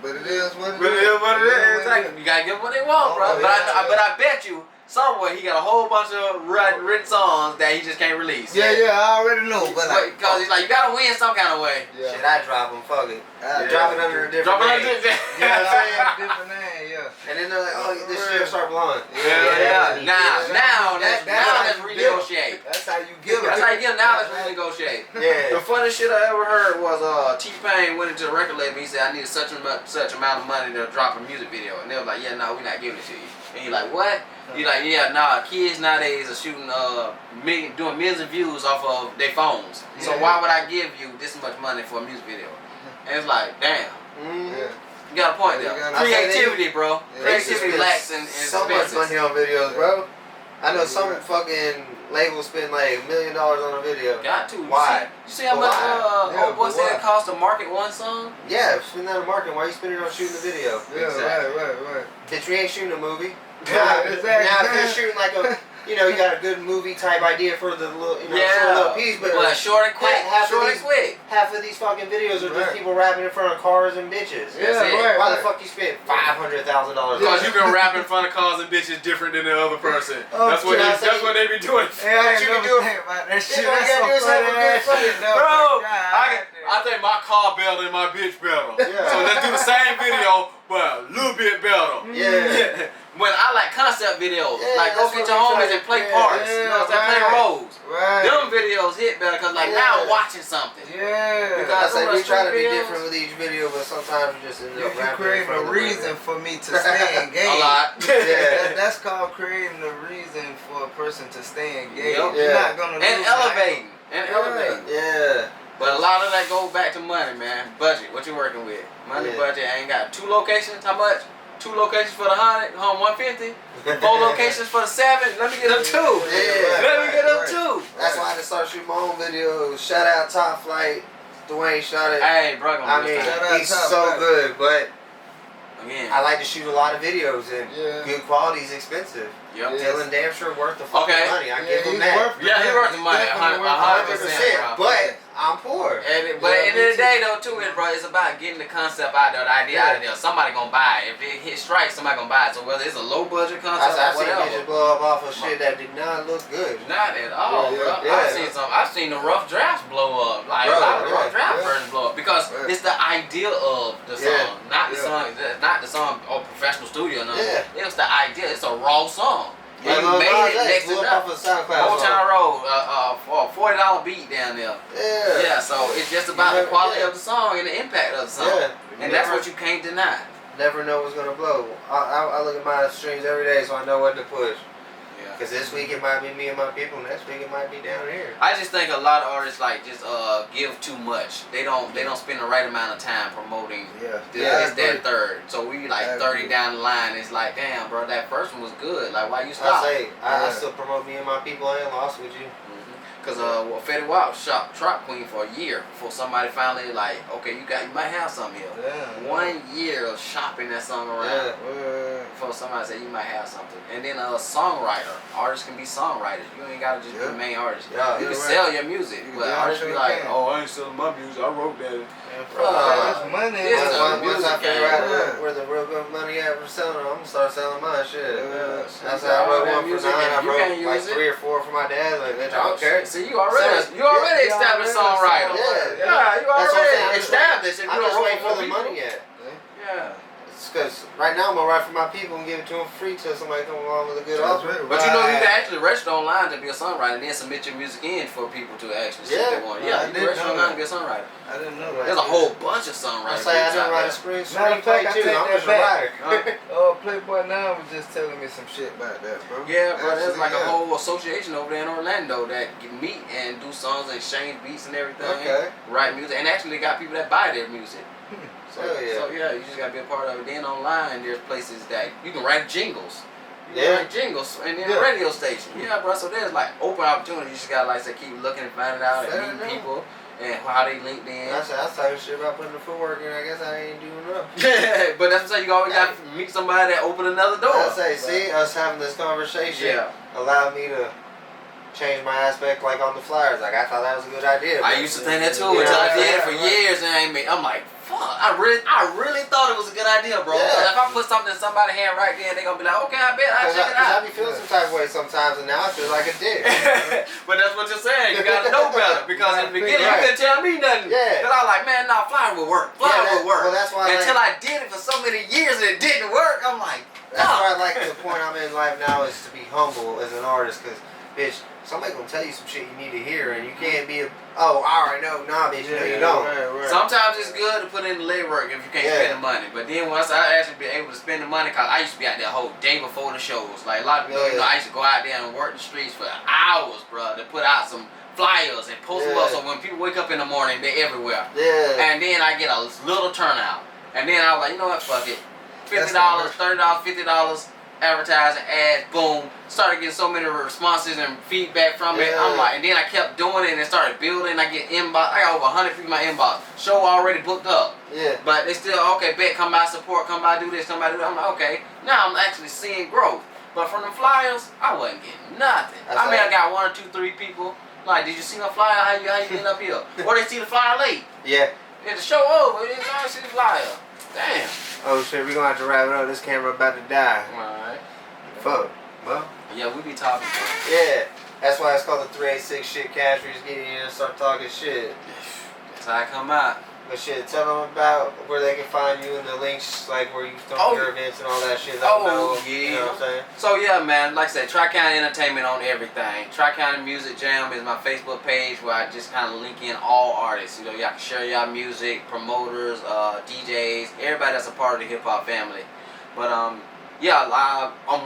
But it is what it is. Exactly. You gotta give them what they want, bro. But I bet you, somewhere he got a whole bunch of written songs that he just can't release. Yeah, I already know. But because he's like, you gotta win some kind of way. Yeah. Shit, I drop them. Fuck it. Drop it under a different name. You know what I'm saying? Different name, And then they're like, oh, this shit start blowing. Now let's renegotiate. That's how you give it. That's how you get. Now let's renegotiate. Yeah. The funniest shit I ever heard was T-Pain went into the record label. He said, I needed such amount of money to drop a music video, and they were like, yeah, no, we're not giving it to you. And he's like, what? He's like, yeah, nah, kids nowadays are shooting doing millions of views off of their phones. So why would I give you this much money for a music video? And it's like, damn. You got a point there. Creativity, bro. Creativity lacks in so much money on videos, bro. I know some fucking labels spend like $1 million on a video. Got to. Why? You see how much Homeboy said it costs to market one song? Yeah, spend that on marketing. Why are you spending it on shooting the video? Yeah, exactly. Right. Bitch, we ain't shooting a movie. Yeah, exactly. Now if you're shooting like a, you got a good movie type idea for the little, short little piece, but short and quick. Half of these fucking videos are just people rapping in front of cars and bitches. Why the fuck you spend $500,000? Because you can rap in front of cars and bitches different than the other person. That's what they be doing. Yeah, you can do it. That shit. That's so funny. Bro, I think my car better than my bitch better. Yeah. So let's do the same video, but a little bit better. Yeah. When I like concept videos, like go get your homies and play parts. You know what I'm saying? Play roles. Right. Them videos hit better because now I'm watching something. Yeah. Because we try to be different with each video, but sometimes you just end up rapping. You create a reason for me to stay engaged. A lot. That's called creating a reason for a person to stay engaged. Yep. You're not gonna lose elevating. Yeah. But a lot of that goes back to money, man. Budget. What you working with? Money budget. I ain't got 2 locations. How much? $2 2 locations for the 100, 150, 4 locations for the 7. Let me get them 2. Yeah. Let me get them 2. That's why I just started shooting my own videos. Shout out Top Flight. Dwayne shot it. Hey, bro, I mean, he's so good, but again, I like to shoot a lot of videos, and good quality is expensive. Yep. Dylan damn sure worth the fucking money. I give him that. He's worth the money, 100%, but I'm poor. But at the end of the day, though, too, bro, it's about getting the concept out there, the idea out there. Somebody gonna buy it. If it hit strike, somebody gonna buy it. So whether it's a low budget concept or whatever. I've seen bitches blow up off of shit that did not look good. Not at all, bro. I've seen the rough drafts blow up. Like a lot of rough draft versions blow up because it's the idea of the song, not the song, not the song or professional studio. No, it's the idea. It's a raw song. You made it next to nothing. Old Town Road, $40 beat down there. Yeah, so it's just about the quality of the song and the impact of the song. And that's what you can't deny. Never know what's gonna blow. I look at my streams every day so I know what to push. Because this week it might be me and my people, next week it might be down here. I just think a lot of artists like just give too much. They don't spend the right amount of time promoting this, that, third. So we like 30 down the line. It's like, damn, bro, that first one was good. Like, why you stop? I still promote me and my people. I ain't lost with you. Because Fetty Wap shot Trap Queen for a year before somebody finally like, okay, you might have something here. 1 year of shopping that song around before somebody said you might have something. And then a songwriter. Artists can be songwriters. You ain't gotta just be the main artist. You can sell your music, but artists be like, oh, I ain't selling my music. I wrote that. Money. Once I figure out where the real good money at for selling, I'm gonna start selling my shit. That's how I wrote one for 9. I wrote like 3 or 4 for my dad. Like, bitch, I don't care. See, you already established songwriter. You already established. I'm just waiting for the money yet. Yeah. Because right now I'm gonna write for my people and give it to them free till somebody come along with a good offer. But you know you can actually register online to be a songwriter and then submit your music in for people to actually see what they want. Yeah, you can register online to be a songwriter. I didn't know that. There's a whole bunch of songwriters. I didn't write a screenplay too. I'm just a writer. Playboy Now was just telling me some shit about that, bro. Yeah, bro, there's like a whole association over there in Orlando that meet and do songs and exchange beats and everything. Write music. And actually they got people that buy their music. So you just gotta be a part of it. Then online, there's places that you can write jingles. You can write jingles and then a radio station. Yeah, bro. So there's like open opportunity. You just gotta like say keep looking and finding out and meeting people and how they linked in. I talking shit about putting the footwork in. I guess I ain't doing enough. But that's what I'm saying. You always gotta meet somebody that open another door. See, us having this conversation allowed me to change my aspect like on the flyers. Like I thought that was a good idea. I used to think that too until I did it for years and I'm like, fuck, I really thought it was a good idea, bro. If I put something in somebody's hand right there, they gonna be like, okay, I bet I'll check it out. I be feeling some type of way sometimes, and now I feel like a dick. But that's what you're saying. You gotta know better because in the beginning you couldn't tell me nothing. Because I was like, man, nah, flyer will work. Flyer will work. Well, that's why until I did it for so many years and it didn't work, I'm like, that's why I like the point I'm in life now is to be humble as an artist, because bitch, somebody gonna tell you some shit you need to hear, and you can't be I already know, nah, bitch, no, you don't. Sometimes it's good to put in the legwork if you can't spend the money, but then once I actually be able to spend the money, cause I used to be out there whole day before the shows. Like a lot of people, you know, I used to go out there and work the streets for hours, bro, to put out some flyers and post them up, so when people wake up in the morning, they're everywhere. And then I get a little turnout, and then I was like, you know what, fuck it, $50, $30, $50. Advertising, ads, boom. Started getting so many responses and feedback from it. I'm like, and then I kept doing it and it started building. I get inbox. I got over 100 people in my inbox. Show already booked up. But they still, okay, bet, come by support, come by do this, come by do that. I'm like, okay. Now I'm actually seeing growth. But from the flyers, I wasn't getting nothing. I got 1 or 2, 3 people. Like, did you see my flyer? How you getting up here? Or they see the flyer late. The show over. They didn't see the flyer. Damn. Oh shit, we gonna have to wrap it up. This camera about to die. Alright. Fuck. Well. Yeah, we be talking. That's why it's called the 386 ShitCast. We just get in here and start talking shit. That's how I come out. But shit, tell them about where they can find you and the links, like where you film your events and all that shit. You know what I'm saying? So yeah, man, like I said, Tricounty Entertainment on everything. Tricounty Music Jam is my Facebook page where I just kind of link in all artists. You know, y'all can share y'all music, promoters, DJs, everybody that's a part of the hip hop family. But I'm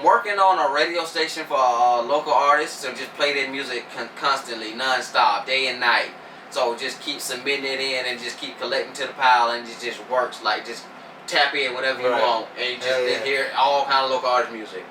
working on a radio station for local artists to just play their music constantly, non-stop, day and night. So just keep submitting it in and just keep collecting to the pile, and it just works like just tap in whatever you Right. want, and you just hear all kind of local artist music.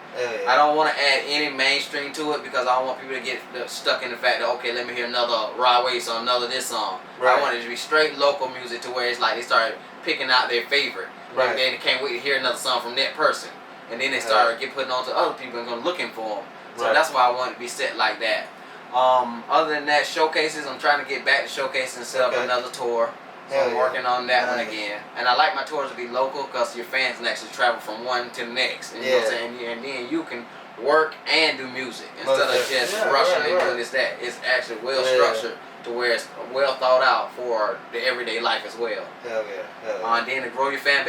I don't want to add any mainstream to it because I don't want people to get stuck in the fact that, okay, let me hear another Rod Wave song, another this song. Right. I want it to be straight local music to where it's like they start picking out their favorite. Right. And then they can't wait to hear another song from that person. And then they start putting on to other people and going looking for them. So Right. that's why I want it to be set like that. Other than that, showcases, I'm trying to get back to showcases and set up another tour. So I'm working on that one again. And I like my tours to be local because your fans can actually travel from one to the next. And you know what I'm saying? And then you can work and do music instead of just rushing and doing this, that. It's actually well structured to where it's well thought out for the everyday life as well. Hell yeah. And then to grow your fan base.